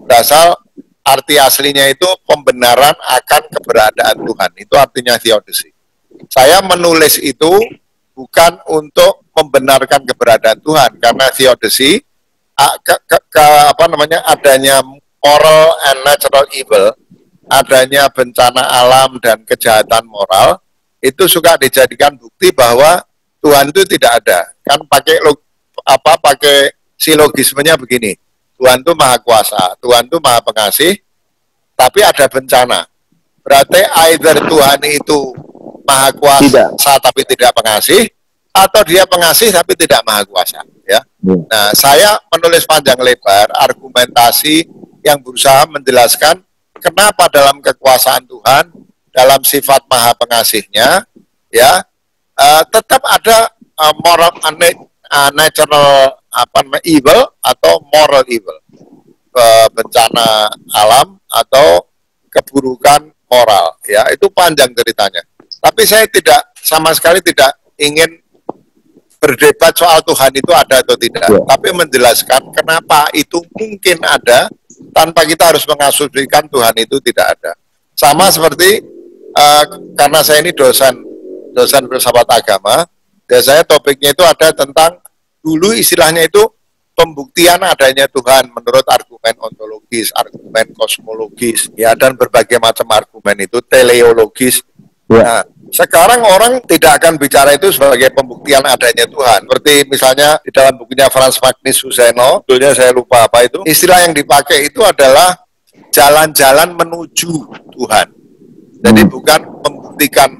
berasal arti aslinya itu pembenaran akan keberadaan Tuhan. Itu artinya theodicy. Saya menulis itu bukan untuk membenarkan keberadaan Tuhan, karena theodicy adanya moral and natural evil, adanya bencana alam dan kejahatan moral itu suka dijadikan bukti bahwa Tuhan itu tidak ada. Kan pakai silogismenya begini. Tuhan itu maha kuasa, Tuhan itu maha pengasih, tapi ada bencana. Berarti either Tuhan itu maha kuasa tapi tidak pengasih, atau dia pengasih tapi tidak maha kuasa, ya. Nah, saya menulis panjang lebar argumentasi yang berusaha menjelaskan kenapa dalam kekuasaan Tuhan, dalam sifat maha pengasihnya, ya, tetap ada moral natural evil atau moral evil, bencana alam atau keburukan moral, ya, itu panjang ceritanya. Tapi saya sama sekali tidak ingin berdebat soal Tuhan itu ada atau tidak, tapi menjelaskan kenapa itu mungkin ada tanpa kita harus mengasumsikan Tuhan itu tidak ada. Sama seperti karena saya ini dosen filsafat agama, biasanya topiknya itu ada tentang, dulu istilahnya itu pembuktian adanya Tuhan menurut argumen ontologis, argumen kosmologis, ya, dan berbagai macam argumen itu teleologis. Nah, sekarang orang tidak akan bicara itu sebagai pembuktian adanya Tuhan. Seperti misalnya di dalam bukunya Franz Magnus Suseno, judulnya saya lupa apa itu, istilah yang dipakai itu adalah jalan-jalan menuju Tuhan. Jadi bukan membuktikan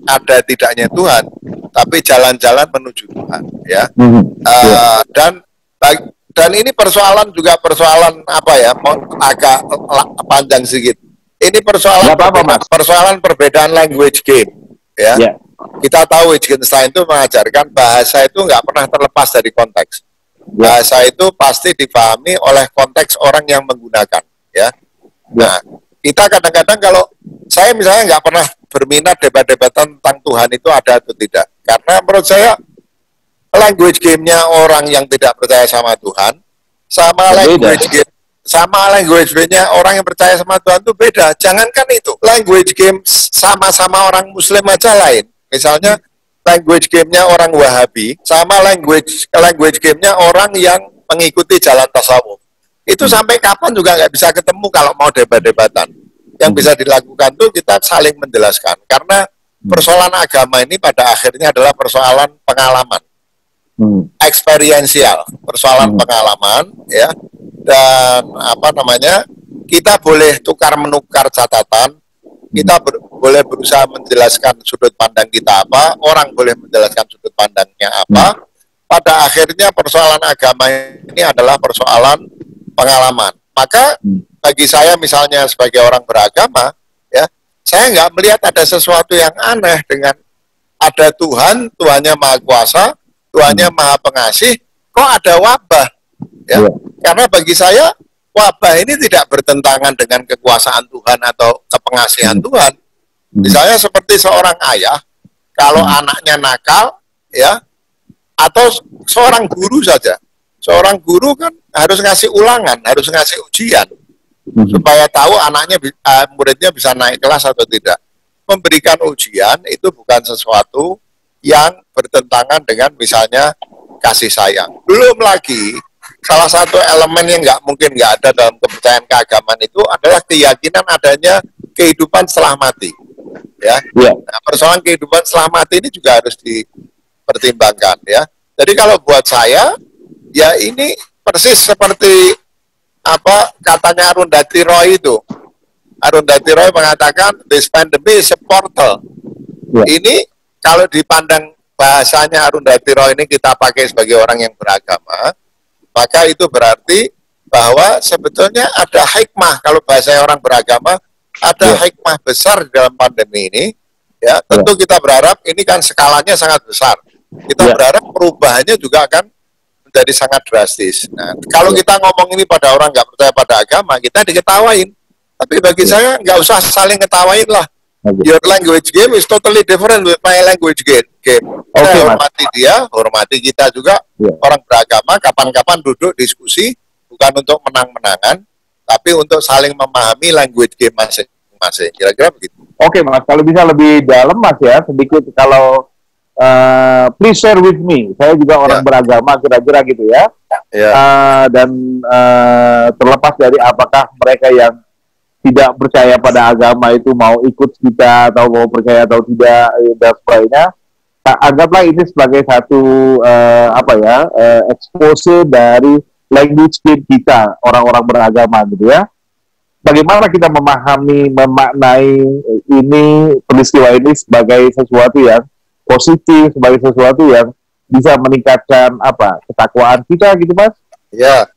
ada tidaknya Tuhan, tapi jalan-jalan menuju Tuhan, ya. Dan ini persoalan apa ya, agak panjang sedikit. Ini persoalan perbedaan language game, ya. Kita tahu Wittgenstein itu mengajarkan bahasa itu nggak pernah terlepas dari konteks. Bahasa itu pasti dipahami oleh konteks orang yang menggunakan, ya. Nah, kita kadang-kadang kalau saya misalnya nggak pernah berminat debat-debatan tentang Tuhan itu ada atau tidak, karena menurut saya language game-nya orang yang tidak percaya sama Tuhan sama language game-nya orang yang percaya sama Tuhan itu beda. Jangankan itu, language game sama-sama orang Muslim aja lain. Misalnya language game-nya orang Wahabi sama language game-nya orang yang mengikuti jalan tasawuf. Itu sampai kapan juga nggak bisa ketemu kalau mau debat-debatan. Yang bisa dilakukan tuh kita saling menjelaskan. Karena persoalan agama ini pada akhirnya adalah persoalan pengalaman, eksperiensial, persoalan pengalaman, ya. Dan kita boleh tukar menukar catatan, kita boleh berusaha menjelaskan sudut pandang kita apa, orang boleh menjelaskan sudut pandangnya apa. Pada akhirnya persoalan agama ini adalah persoalan pengalaman. Maka bagi saya misalnya sebagai orang beragama, ya, saya nggak melihat ada sesuatu yang aneh dengan ada Tuhan, Tuhannya maha kuasa, Tuhannya maha pengasih, kok ada wabah, ya. Karena bagi saya wabah ini tidak bertentangan dengan kekuasaan Tuhan atau kepengasihan Tuhan. Misalnya seperti seorang ayah, kalau anaknya nakal, ya, atau seorang guru saja. Seorang guru kan harus ngasih ulangan, harus ngasih ujian, supaya tahu muridnya bisa naik kelas atau tidak. Memberikan ujian itu bukan sesuatu yang bertentangan dengan misalnya kasih sayang. Belum lagi, salah satu elemen yang mungkin nggak ada dalam kepercayaan keagamaan itu adalah keyakinan adanya kehidupan setelah mati. Ya. Nah, persoalan kehidupan setelah mati ini juga harus dipertimbangkan, ya. Jadi kalau buat saya, ya ini persis seperti apa katanya Arundhati Roy itu. Arundhati Roy mengatakan this pandemic is a portal. Ini kalau dipandang bahasanya Arundhati Roy ini kita pakai sebagai orang yang beragama, maka itu berarti bahwa sebetulnya ada hikmah. Kalau bahasanya orang beragama, ada hikmah besar di dalam pandemi ini. Ya, tentu kita berharap ini kan skalanya sangat besar. Kita berharap perubahannya juga akan menjadi sangat drastis. Nah, kalau kita ngomong ini pada orang nggak percaya pada agama, kita diketawain. Tapi bagi saya nggak usah saling ngetawain lah. Your language game is totally different with my language game. Saya hormati dia, hormati kita juga. Orang beragama, kapan-kapan duduk diskusi, bukan untuk menang-menangan, tapi untuk saling memahami language game masing-masing. Kira-kira begitu. Oke Mas, kalau bisa lebih dalam Mas ya, sedikit kalau please share with me. Saya juga orang beragama kira-kira gitu ya. Dan terlepas dari apakah mereka yang tidak percaya pada agama itu mau ikut kita atau mau percaya atau tidak dan sebagainya, anggaplah ini sebagai satu expose dari language game kita orang-orang beragama gitu ya. Bagaimana kita memahami, memaknai ini peristiwa ini sebagai sesuatu yang positif, sebagai sesuatu yang bisa meningkatkan ketakwaan kita gitu Mas? Ya.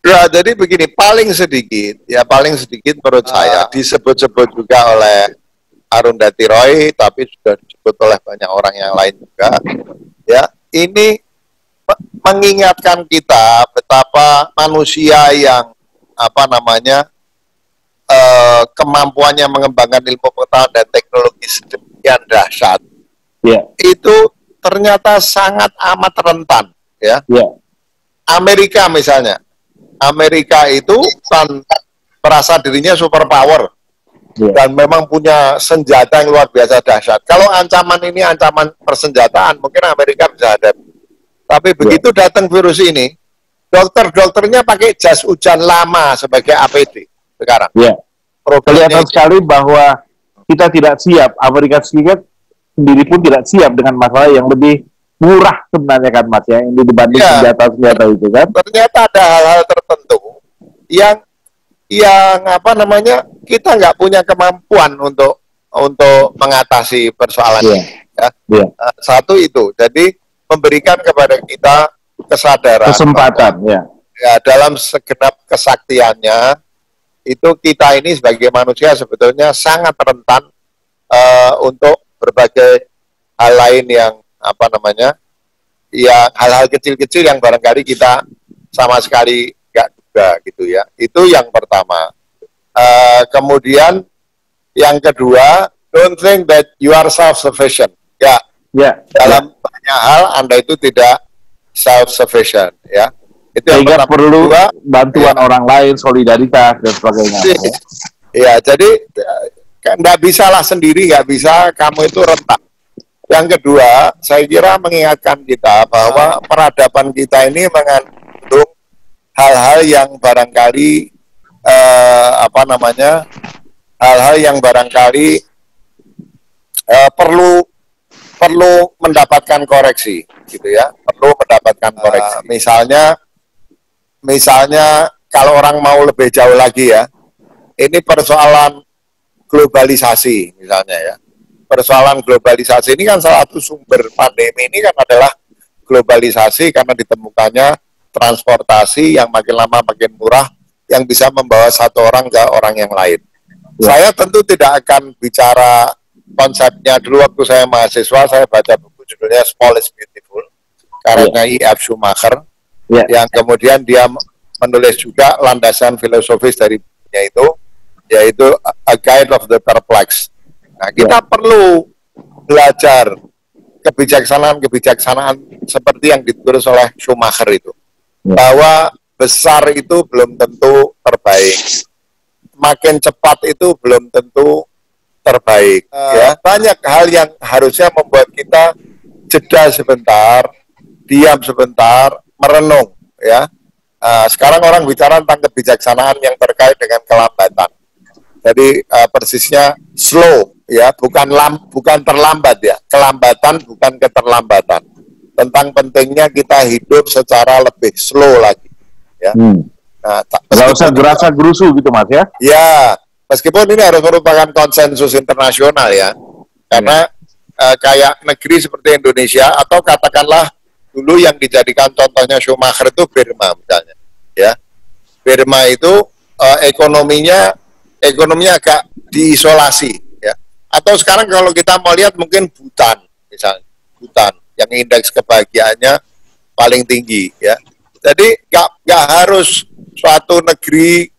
Ya, jadi begini, paling sedikit menurut saya disebut-sebut juga oleh Arundhati Roy, tapi sudah disebut oleh banyak orang yang lain juga. Ya, ini mengingatkan kita betapa manusia yang kemampuannya mengembangkan ilmu pengetahuan dan teknologi sedemikian dahsyat, itu ternyata sangat amat rentan. Ya, Amerika misalnya. Amerika itu kan merasa dirinya superpower dan memang punya senjata yang luar biasa dahsyat. Kalau ancaman ini ancaman persenjataan, mungkin Amerika bisa hadapi. Tapi begitu datang virus ini, dokter-dokternya pakai jas hujan lama sebagai APD sekarang. Kelihatan sekali bahwa kita tidak siap. Amerika Serikat sendiri pun tidak siap dengan masalah yang lebih murah sebenarnya kan Mas ya, ini dibanding senjata-senjata itu kan. Ternyata ada hal-hal tertentu yang kita nggak punya kemampuan untuk mengatasi persoalan ini. Satu itu, jadi memberikan kepada kita kesempatan dalam segenap kesaktiannya, itu kita ini sebagai manusia sebetulnya sangat rentan untuk berbagai hal lain yang hal-hal kecil-kecil yang barangkali kita sama sekali nggak duga gitu ya. Itu yang pertama. Kemudian yang kedua, don't think that you are self-sufficient. Dalam banyak hal Anda itu tidak self-sufficient ya. Itu yang pertama. Perlu bantuan orang lain, solidaritas dan sebagainya. Jadi nggak bisa lah sendiri, nggak bisa, kamu itu rentan. Yang kedua, saya kira mengingatkan kita bahwa peradaban kita ini mengandung hal-hal yang barangkali hal-hal yang barangkali perlu mendapatkan koreksi, gitu ya. Perlu mendapatkan koreksi. Misalnya kalau orang mau lebih jauh lagi ya, ini persoalan globalisasi misalnya ya. Persoalan globalisasi ini kan salah satu sumber pandemi ini kan adalah globalisasi karena ditemukannya transportasi yang makin lama makin murah yang bisa membawa satu orang ke orang yang lain. Saya tentu tidak akan bicara konsepnya. Dulu waktu saya mahasiswa, saya baca buku judulnya Small is Beautiful karya E.F. Schumacher yang kemudian dia menulis juga landasan filosofis dari bukunya itu, yaitu A Guide of the Perplexed. Nah, kita perlu belajar kebijaksanaan seperti yang ditulis oleh Schumacher itu. Bahwa besar itu belum tentu terbaik. Makin cepat itu belum tentu terbaik. Banyak hal yang harusnya membuat kita jeda sebentar, diam sebentar, merenung. Ya. Sekarang orang bicara tentang kebijaksanaan yang terkait dengan kelambatan. Jadi persisnya slow. Ya, bukan terlambat ya, kelambatan bukan keterlambatan. Tentang pentingnya kita hidup secara lebih slow lagi. Ya, nggak usah gerasa gerusu gitu Mas ya? Ya, meskipun ini harus merupakan konsensus internasional ya, karena kayak negeri seperti Indonesia atau katakanlah dulu yang dijadikan contohnya Schumacher itu Burma misalnya, ya, Burma itu ekonominya agak diisolasi. Atau sekarang kalau kita mau lihat mungkin Bhutan misalnya, Bhutan yang indeks kebahagiaannya paling tinggi ya. Jadi nggak harus suatu negeri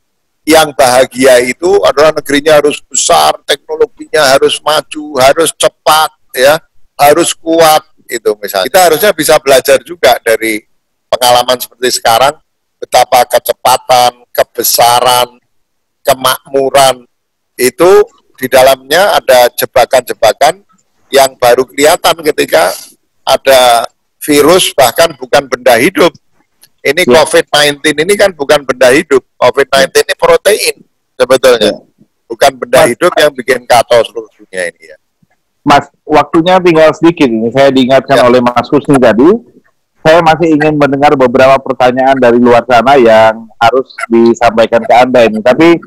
yang bahagia itu adalah negerinya harus besar, teknologinya harus maju, harus cepat, ya, harus kuat, itu misalnya. Kita harusnya bisa belajar juga dari pengalaman seperti sekarang, betapa kecepatan, kebesaran, kemakmuran itu di dalamnya ada jebakan-jebakan yang baru kelihatan ketika ada virus, bahkan bukan benda hidup. Ini COVID-19 ini kan bukan benda hidup. COVID-19 ini protein sebetulnya. Bukan benda hidup yang bikin kacau seluruh dunia ini ya. Mas, waktunya tinggal sedikit ini. Saya diingatkan oleh Mas Husni tadi. Saya masih ingin mendengar beberapa pertanyaan dari luar sana yang harus disampaikan ke Anda ini. Tapi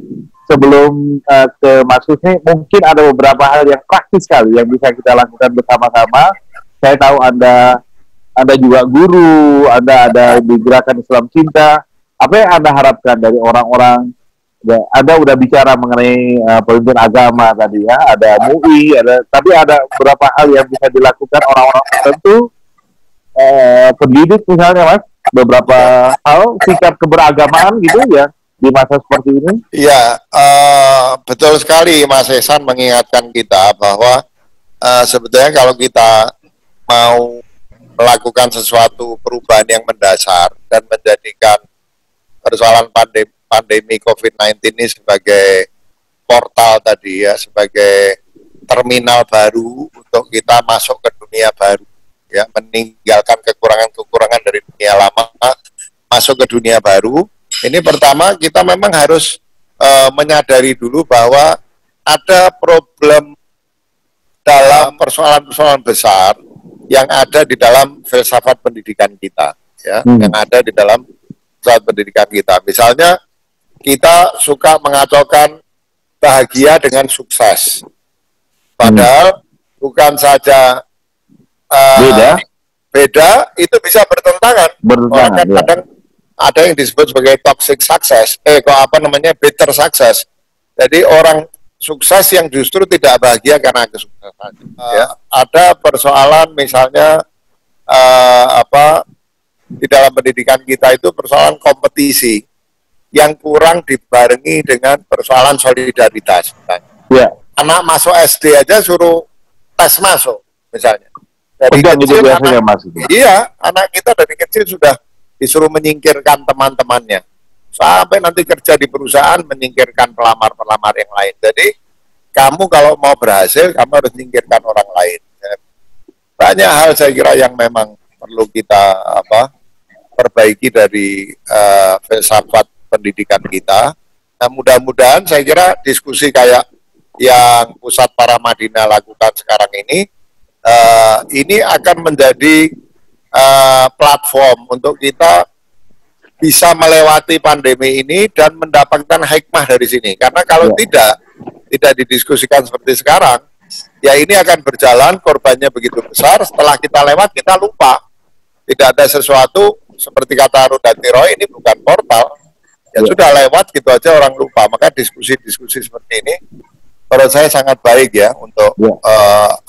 sebelum ke Mas Husni, mungkin ada beberapa hal yang praktis sekali yang bisa kita lakukan bersama-sama. Saya tahu Anda juga guru, Anda ada di Gerakan Islam Cinta. Apa yang Anda harapkan dari orang-orang? Anda udah bicara mengenai pemimpin agama tadi ya, ada MUI, tapi ada beberapa hal yang bisa dilakukan orang-orang tertentu, pendidik misalnya, Mas, beberapa hal sikap keberagamaan gitu ya di masa seperti ini. Iya, betul sekali Mas Ehsan mengingatkan kita bahwa sebetulnya kalau kita mau melakukan sesuatu perubahan yang mendasar dan menjadikan persoalan pandemi COVID-19 ini sebagai portal tadi ya, sebagai terminal baru untuk kita masuk ke dunia baru ya, meninggalkan kekurangan-kekurangan dari dunia lama masuk ke dunia baru. Ini pertama kita memang harus menyadari dulu bahwa ada problem dalam persoalan-persoalan besar yang ada di dalam filsafat pendidikan kita, ya, yang ada di dalam filsafat pendidikan kita. Misalnya, kita suka mengacaukan bahagia dengan sukses, padahal bukan saja beda, itu bisa bertentangan. Orang kadang ada yang disebut sebagai toxic success, bitter success. Jadi orang sukses yang justru tidak bahagia karena kesuksesan. Ya, ada persoalan misalnya di dalam pendidikan kita itu persoalan kompetisi yang kurang dibarengi dengan persoalan solidaritas. Ya. Anak masuk SD aja suruh tes masuk misalnya. Dari kecil anak kita dari kecil sudah disuruh menyingkirkan teman-temannya. Sampai nanti kerja di perusahaan menyingkirkan pelamar-pelamar yang lain. Jadi kamu kalau mau berhasil, kamu harus menyingkirkan orang lain. Banyak hal saya kira yang memang perlu kita perbaiki dari filsafat pendidikan kita. Nah, mudah-mudahan saya kira diskusi kayak yang Pusat Para Madinah lakukan sekarang ini akan menjadi platform untuk kita bisa melewati pandemi ini dan mendapatkan hikmah dari sini. Karena kalau tidak didiskusikan seperti sekarang, ya ini akan berjalan, korbannya begitu besar, setelah kita lewat kita lupa. Tidak ada sesuatu, seperti kata Rudati Roy, ini bukan portal, ya sudah lewat gitu aja orang lupa. Maka diskusi-diskusi seperti ini, menurut saya sangat baik ya, untuk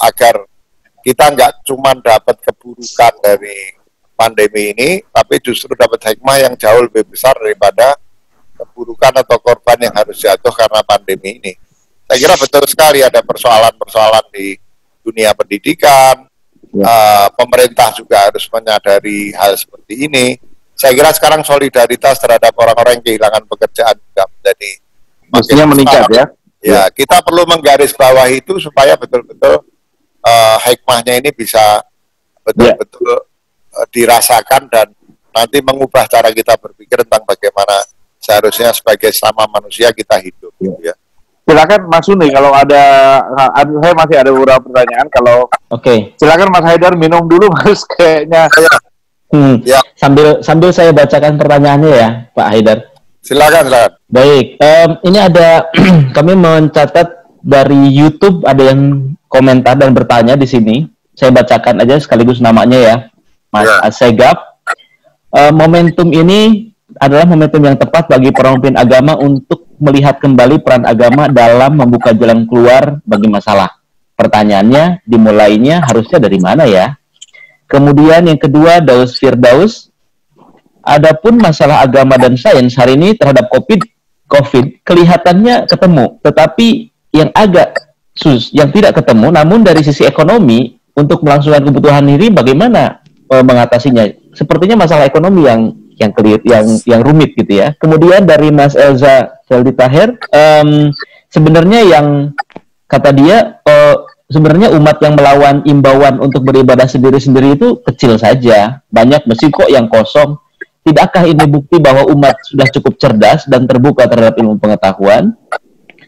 agar kita nggak cuma dapat keburukan dari pandemi ini, tapi justru dapat hikmah yang jauh lebih besar daripada keburukan atau korban yang harus jatuh karena pandemi ini. Saya kira betul sekali ada persoalan-persoalan di dunia pendidikan, pemerintah juga harus menyadari hal seperti ini. Saya kira sekarang solidaritas terhadap orang-orang yang kehilangan pekerjaan juga menjadi mestinya meningkat ya. Ya, kita perlu menggarisbawahi itu supaya betul-betul hikmahnya ini bisa betul-betul dirasakan dan nanti mengubah cara kita berpikir tentang bagaimana seharusnya sebagai sama manusia kita hidup. Ya. Silakan Mas Uni, kalau ada, saya masih ada beberapa pertanyaan. Kalau silakan Mas Haidar minum dulu Mas, kayaknya. Ya. Sambil saya bacakan pertanyaannya ya, Pak Haidar. Silakan. Baik, ini ada kami mencatat dari YouTube, ada yang komentar dan bertanya di sini. Saya bacakan aja sekaligus namanya ya. Mas Asegap, momentum ini adalah momentum yang tepat bagi pemimpin agama untuk melihat kembali peran agama dalam membuka jalan keluar bagi masalah. Pertanyaannya, dimulainya harusnya dari mana ya? Kemudian yang kedua, Daus Firdaus, adapun masalah agama dan sains hari ini terhadap COVID COVID kelihatannya ketemu, tetapi yang yang tidak ketemu, namun dari sisi ekonomi untuk melangsungkan kebutuhan ini bagaimana mengatasinya? Sepertinya masalah ekonomi yang rumit gitu ya. Kemudian dari Mas Elza Feldi Taher, sebenarnya yang kata dia sebenarnya umat yang melawan imbauan untuk beribadah sendiri-sendiri itu kecil saja. Banyak masjid kok yang kosong. Tidakkah ini bukti bahwa umat sudah cukup cerdas dan terbuka terhadap ilmu pengetahuan?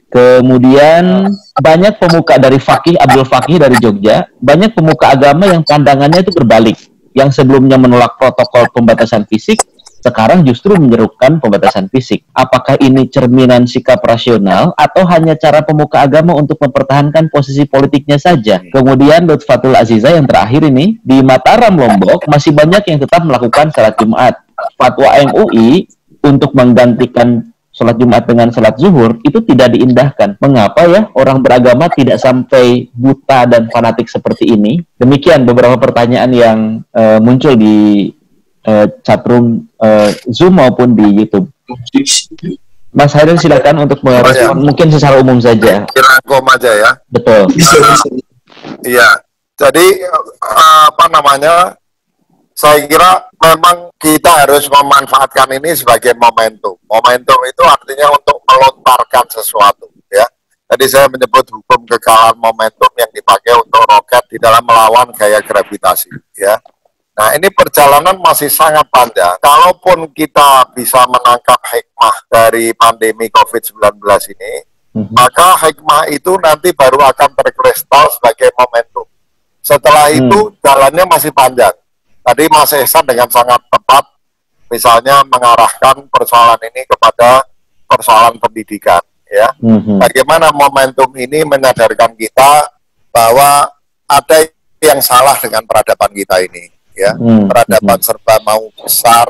Kemudian banyak pemuka dari Fakih, Abdul Fakih dari Jogja, banyak pemuka agama yang pandangannya itu berbalik. Yang sebelumnya menolak protokol pembatasan fisik, sekarang justru menyerukan pembatasan fisik. Apakah ini cerminan sikap rasional atau hanya cara pemuka agama untuk mempertahankan posisi politiknya saja? Kemudian Lutfatul Aziza yang terakhir ini, di Mataram, Lombok, masih banyak yang tetap melakukan salat Jumat. Fatwa MUI untuk menggantikan sholat Jumat dengan sholat zuhur itu tidak diindahkan. Mengapa ya orang beragama tidak sampai buta dan fanatik seperti ini? Demikian beberapa pertanyaan yang muncul di chatroom Zoom maupun di YouTube. Mas Haidar silakan untuk merespon, mungkin secara umum saja. Rangkum aja ya. Betul. Bisa. Iya. Jadi saya kira memang kita harus memanfaatkan ini sebagai momentum. Momentum itu artinya untuk melontarkan sesuatu, ya. Tadi saya menyebut hukum kekalahan momentum yang dipakai untuk roket di dalam melawan gaya gravitasi, ya. Nah, ini perjalanan masih sangat panjang. Kalaupun kita bisa menangkap hikmah dari pandemi COVID-19 ini, maka hikmah itu nanti baru akan terkristal sebagai momentum. Setelah itu, jalannya masih panjang. Tadi Mas Ehsan dengan sangat tepat, misalnya mengarahkan persoalan ini kepada persoalan pendidikan, ya. Bagaimana momentum ini menyadarkan kita bahwa ada yang salah dengan peradaban kita ini, ya. Peradaban serba mau besar,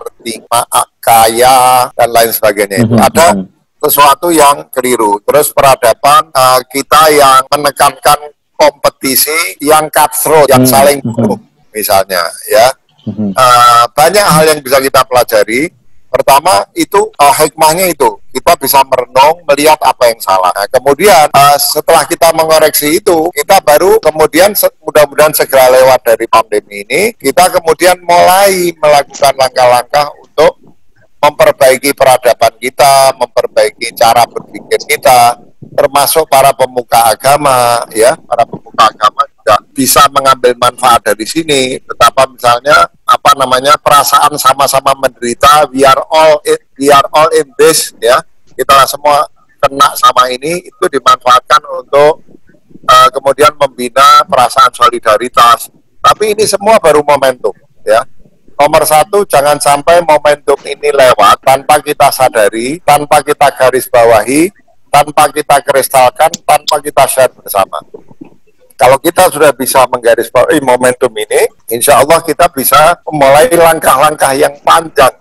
kaya, dan lain sebagainya itu. Ada sesuatu yang keliru. Terus peradaban kita yang menekankan kompetisi yang cutthroat, yang saling buruk, misalnya, ya. Banyak hal yang bisa kita pelajari. Pertama itu hikmahnya itu kita bisa merenung, melihat apa yang salah. Nah, kemudian setelah kita mengoreksi itu, kita baru kemudian mudah-mudahan segera lewat dari pandemi ini, kita kemudian mulai melakukan langkah-langkah untuk memperbaiki peradaban kita, memperbaiki cara berpikir kita, termasuk para pemuka agama, ya. Para pemuka agama juga bisa mengambil manfaat dari sini. Betapa misalnya perasaan sama-sama menderita, we are all in this, ya. Kita semua kena sama ini, itu dimanfaatkan untuk kemudian membina perasaan solidaritas. Tapi ini semua baru momentum, ya. Nomor satu, jangan sampai momentum ini lewat tanpa kita sadari, tanpa kita garis bawahi, tanpa kita kristalkan, tanpa kita share bersama. Kalau kita sudah bisa menggarisbawahi momentum ini, insya Allah kita bisa memulai langkah-langkah yang panjang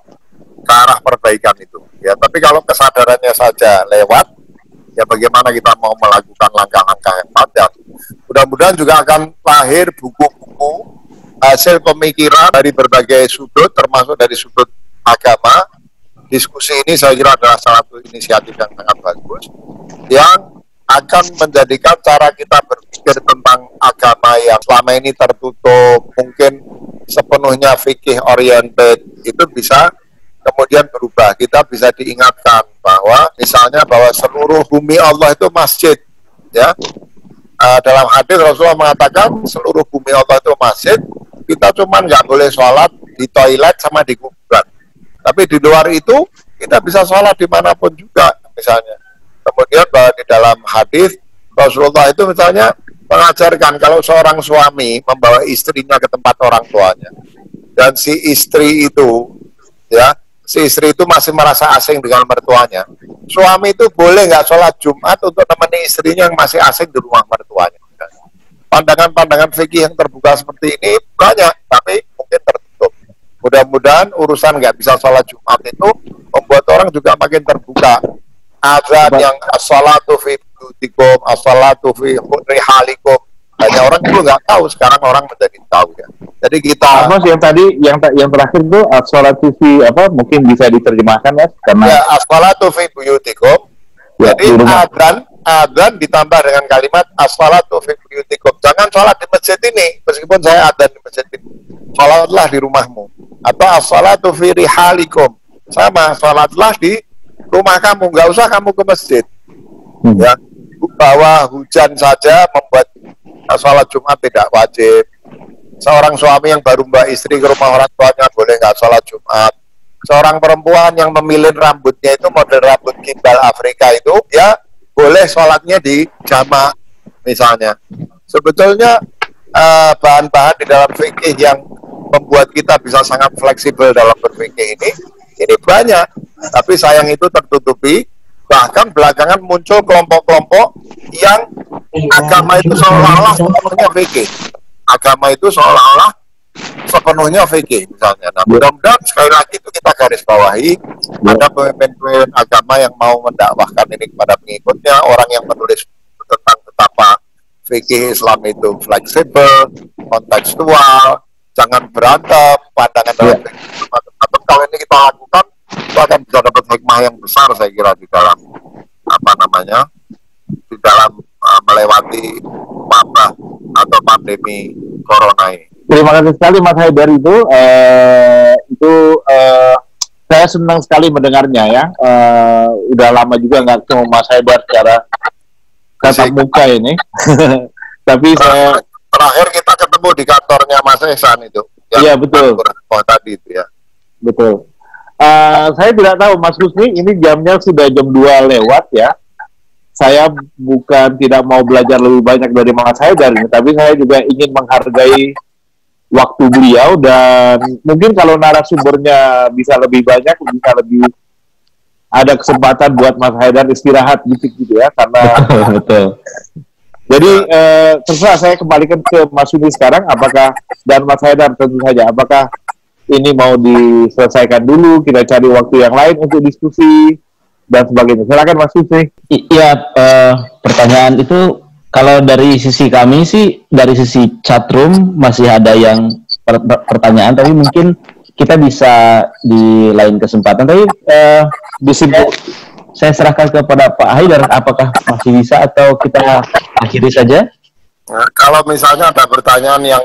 ke arah perbaikan itu. Ya, tapi kalau kesadarannya saja lewat, ya bagaimana kita mau melakukan langkah-langkah yang panjang? Mudah-mudahan juga akan lahir buku-buku hasil pemikiran dari berbagai sudut, termasuk dari sudut agama. Diskusi ini saya kira adalah salah satu inisiatif yang sangat bagus, yang akan menjadikan cara kita berpikir tentang agama yang selama ini tertutup, mungkin sepenuhnya fikih oriented, itu bisa kemudian berubah. Kita bisa diingatkan bahwa misalnya bahwa seluruh bumi Allah itu masjid, ya. Dalam hadis Rasulullah mengatakan seluruh bumi Allah itu masjid. Kita cuma nggak boleh sholat di toilet sama di kuburan. Tapi di luar itu kita bisa sholat dimanapun juga, misalnya. Kemudian bahwa di dalam hadis Rasulullah itu misalnya mengajarkan kalau seorang suami membawa istrinya ke tempat orang tuanya, dan si istri itu, ya, si istri itu masih merasa asing dengan mertuanya, suami itu boleh nggak sholat Jumat untuk menemani istrinya yang masih asing di rumah mertuanya. Pandangan-pandangan fikih yang terbuka seperti ini banyak, tapi mungkin tertutup. Mudah-mudahan urusan nggak bisa sholat Jumat itu membuat orang juga makin terbuka. Azan yang as-salatu fi buyutikum, as-salatu fi rihalikum, banyak orang dulu nggak tahu, sekarang orang menjadi tahu, ya. Jadi kita Mas, yang tadi yang terakhir tuh sholat TV apa mungkin bisa diterjemahkan, Mas, karena ya as-salatu fi buyutikum. ya, Jadi di rumah. adzan ditambah dengan kalimat as-salatu fi buyutikum. Jangan sholat di masjid ini, meskipun saya adzan di masjid ini. Sholatlah di rumahmu. Atau as-salatu fi rihalikum. Sama, sholatlah di rumah kamu, nggak usah kamu ke masjid. Ya, bahwa hujan saja membuat sholat Jumat tidak wajib. Seorang suami yang baru mbak istri ke rumah orang tuanya boleh nggak sholat Jumat. Seorang perempuan yang memilih rambutnya itu model rambut gimbal Afrika itu, ya boleh sholatnya di jamak misalnya. Sebetulnya bahan-bahan di dalam fikih yang membuat kita bisa sangat fleksibel dalam berfikih ini banyak. Tapi sayang itu tertutupi. Bahkan belakangan muncul kelompok-kelompok yang agama itu seolah-olah sepenuhnya fikih. Agama itu seolah-olah sepenuhnya fikih misalnya. Nah, mudah-mudahan sekali lagi itu kita garis bawahi, ada pemimpin-pemimpin agama yang mau mendakwahkan ini kepada pengikutnya, orang yang menulis tentang betapa fikih Islam itu fleksibel, kontekstual, jangan berantem, pandangan dalam fikih. Tapi kalau ini kita lakukan, itu akan bisa dapat hikmah yang besar saya kira di dalam melewati wabah atau pandemi corona ini. Terima kasih sekali Mas Haidar itu saya senang sekali mendengarnya ya. Udah lama juga nggak ketemu Mas Haidar secara tatap muka ini. Tapi terakhir kita ketemu di kantornya Mas Ehsan itu. Iya betul. Tadi itu ya. Betul. Saya tidak tahu Mas Husni, ini jamnya sudah jam 2 lewat ya. Saya bukan tidak mau belajar lebih banyak dari Mas Haidar ini, tapi saya juga ingin menghargai waktu beliau, dan mungkin kalau narasumbernya bisa lebih banyak, bisa lebih ada kesempatan buat Mas Haidar istirahat gitu ya, karena betul. Jadi terserah, saya kembalikan ke Mas Husni sekarang, apakah, dan Mas Haidar tentu saja, apakah ini mau diselesaikan dulu, kita cari waktu yang lain untuk diskusi dan sebagainya. Silakan Mas Husni. Iya, pertanyaan itu kalau dari sisi kami sih, dari sisi chatroom masih ada yang pertanyaan, tapi mungkin kita bisa di lain kesempatan. Tapi saya serahkan kepada Pak Haidar, apakah masih bisa atau kita akhiri saja? Nah, kalau misalnya ada pertanyaan yang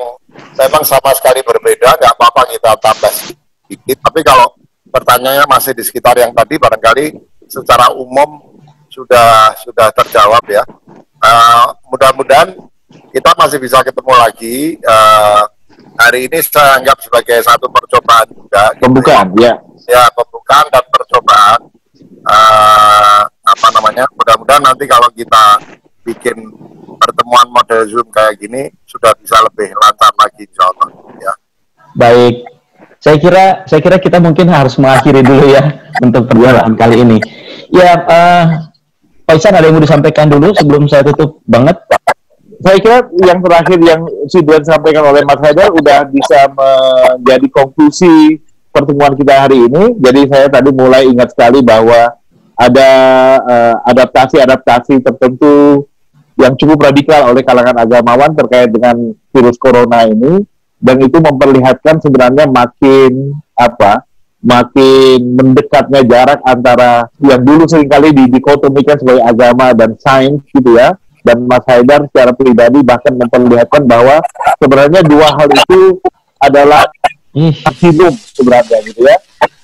memang sama sekali berbeda, nggak apa-apa kita tambah sedikit. Tapi kalau pertanyaannya masih di sekitar yang tadi, barangkali secara umum sudah terjawab ya. Mudah-mudahan kita masih bisa ketemu lagi. Hari ini saya anggap sebagai satu percobaan juga. Pembukaan, ya. Ya, pembukaan dan percobaan. Mudah-mudahan nanti kalau kita bikin pertemuan model Zoom kayak gini sudah bisa lebih lancar lagi, insya Allah. Ya. Baik. Saya kira kita mungkin harus mengakhiri dulu ya untuk perjumpaan kali ini. Ya, Pak Ihsan, ada yang mau disampaikan dulu sebelum saya tutup banget? Saya kira yang terakhir yang sudah disampaikan oleh Mas Haidar udah bisa menjadi konklusi pertemuan kita hari ini. Jadi saya tadi mulai ingat sekali bahwa ada adaptasi tertentu yang cukup radikal oleh kalangan agamawan terkait dengan virus corona ini. Dan itu memperlihatkan sebenarnya makin mendekatnya jarak antara yang dulu seringkali dikotomikan sebagai agama dan sains gitu ya. Dan Mas Haidar secara pribadi bahkan memperlihatkan bahwa sebenarnya dua hal itu adalah maksimum sebenarnya gitu ya.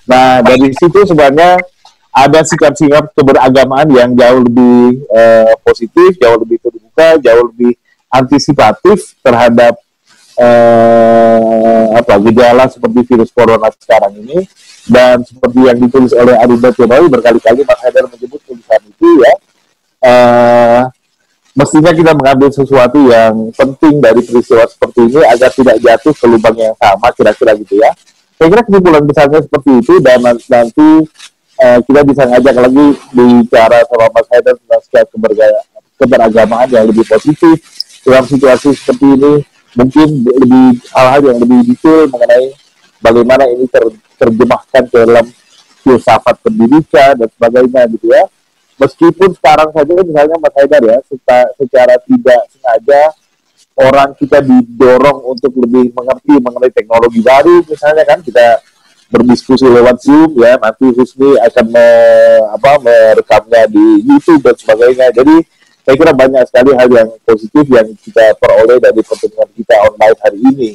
Nah dari situ sebenarnya ada sikap-sikap keberagamaan yang jauh lebih positif, jauh lebih terbuka, jauh lebih antisipatif terhadap gejala seperti virus corona sekarang ini. Dan seperti yang ditulis oleh Arunda Tunawi berkali-kali Mas Haidar menyebut tulisan itu ya, mestinya kita mengambil sesuatu yang penting dari peristiwa seperti ini agar tidak jatuh ke lubang yang sama, kira-kira gitu ya. Saya kira kesimpulan besarnya seperti itu, dan nanti kita bisa ngajak lagi bicara sama Mas Haidar tentang keberagamaan yang lebih positif dalam situasi seperti ini. Mungkin lebih hal-hal yang lebih detail mengenai bagaimana ini terjemahkan ke dalam filsafat pendidikan dan sebagainya gitu ya. Meskipun sekarang saja misalnya Mas Haidar ya secara tidak sengaja orang kita didorong untuk lebih mengerti mengenai teknologi baru, misalnya kan kita berdiskusi lewat Zoom ya, nanti Husni akan merekamnya di YouTube dan sebagainya. Jadi saya kira banyak sekali hal yang positif yang kita peroleh dari pertemuan kita online hari ini.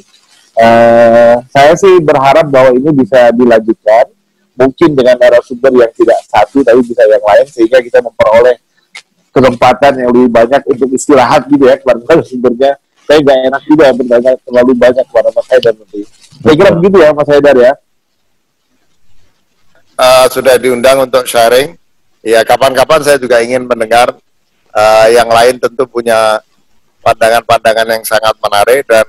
Saya sih berharap bahwa ini bisa dilanjutkan, mungkin dengan narasumber yang tidak satu tapi bisa yang lain, sehingga kita memperoleh kesempatan yang lebih banyak untuk istirahat gitu ya kepada narasumbernya. Saya nggak enak juga bertanya terlalu banyak kepada Mas Haidar nanti. Saya kira begitu ya Mas Haidar ya. Sudah diundang untuk sharing. Ya, kapan-kapan saya juga ingin mendengar yang lain, tentu punya pandangan-pandangan yang sangat menarik, dan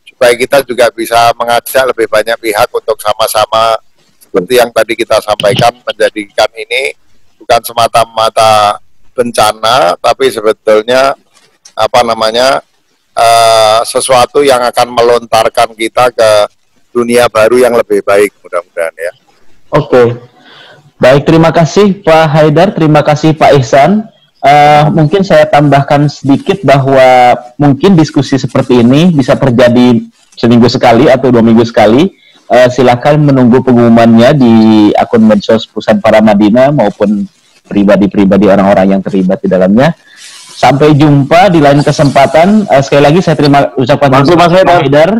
supaya kita juga bisa mengajak lebih banyak pihak untuk sama-sama seperti yang tadi kita sampaikan, menjadikan ini bukan semata-mata bencana, tapi sebetulnya sesuatu yang akan melontarkan kita ke dunia baru yang lebih baik, mudah-mudahan ya. Oke. Baik, terima kasih Pak Haidar, terima kasih Pak Ihsan. Mungkin saya tambahkan sedikit bahwa mungkin diskusi seperti ini bisa terjadi seminggu sekali atau 2 minggu sekali. Silakan menunggu pengumumannya di akun medsos Pusat Para Madinah maupun pribadi-pribadi orang-orang yang terlibat di dalamnya. Sampai jumpa di lain kesempatan. Sekali lagi saya ucapkan terima kasih Pak Haidar.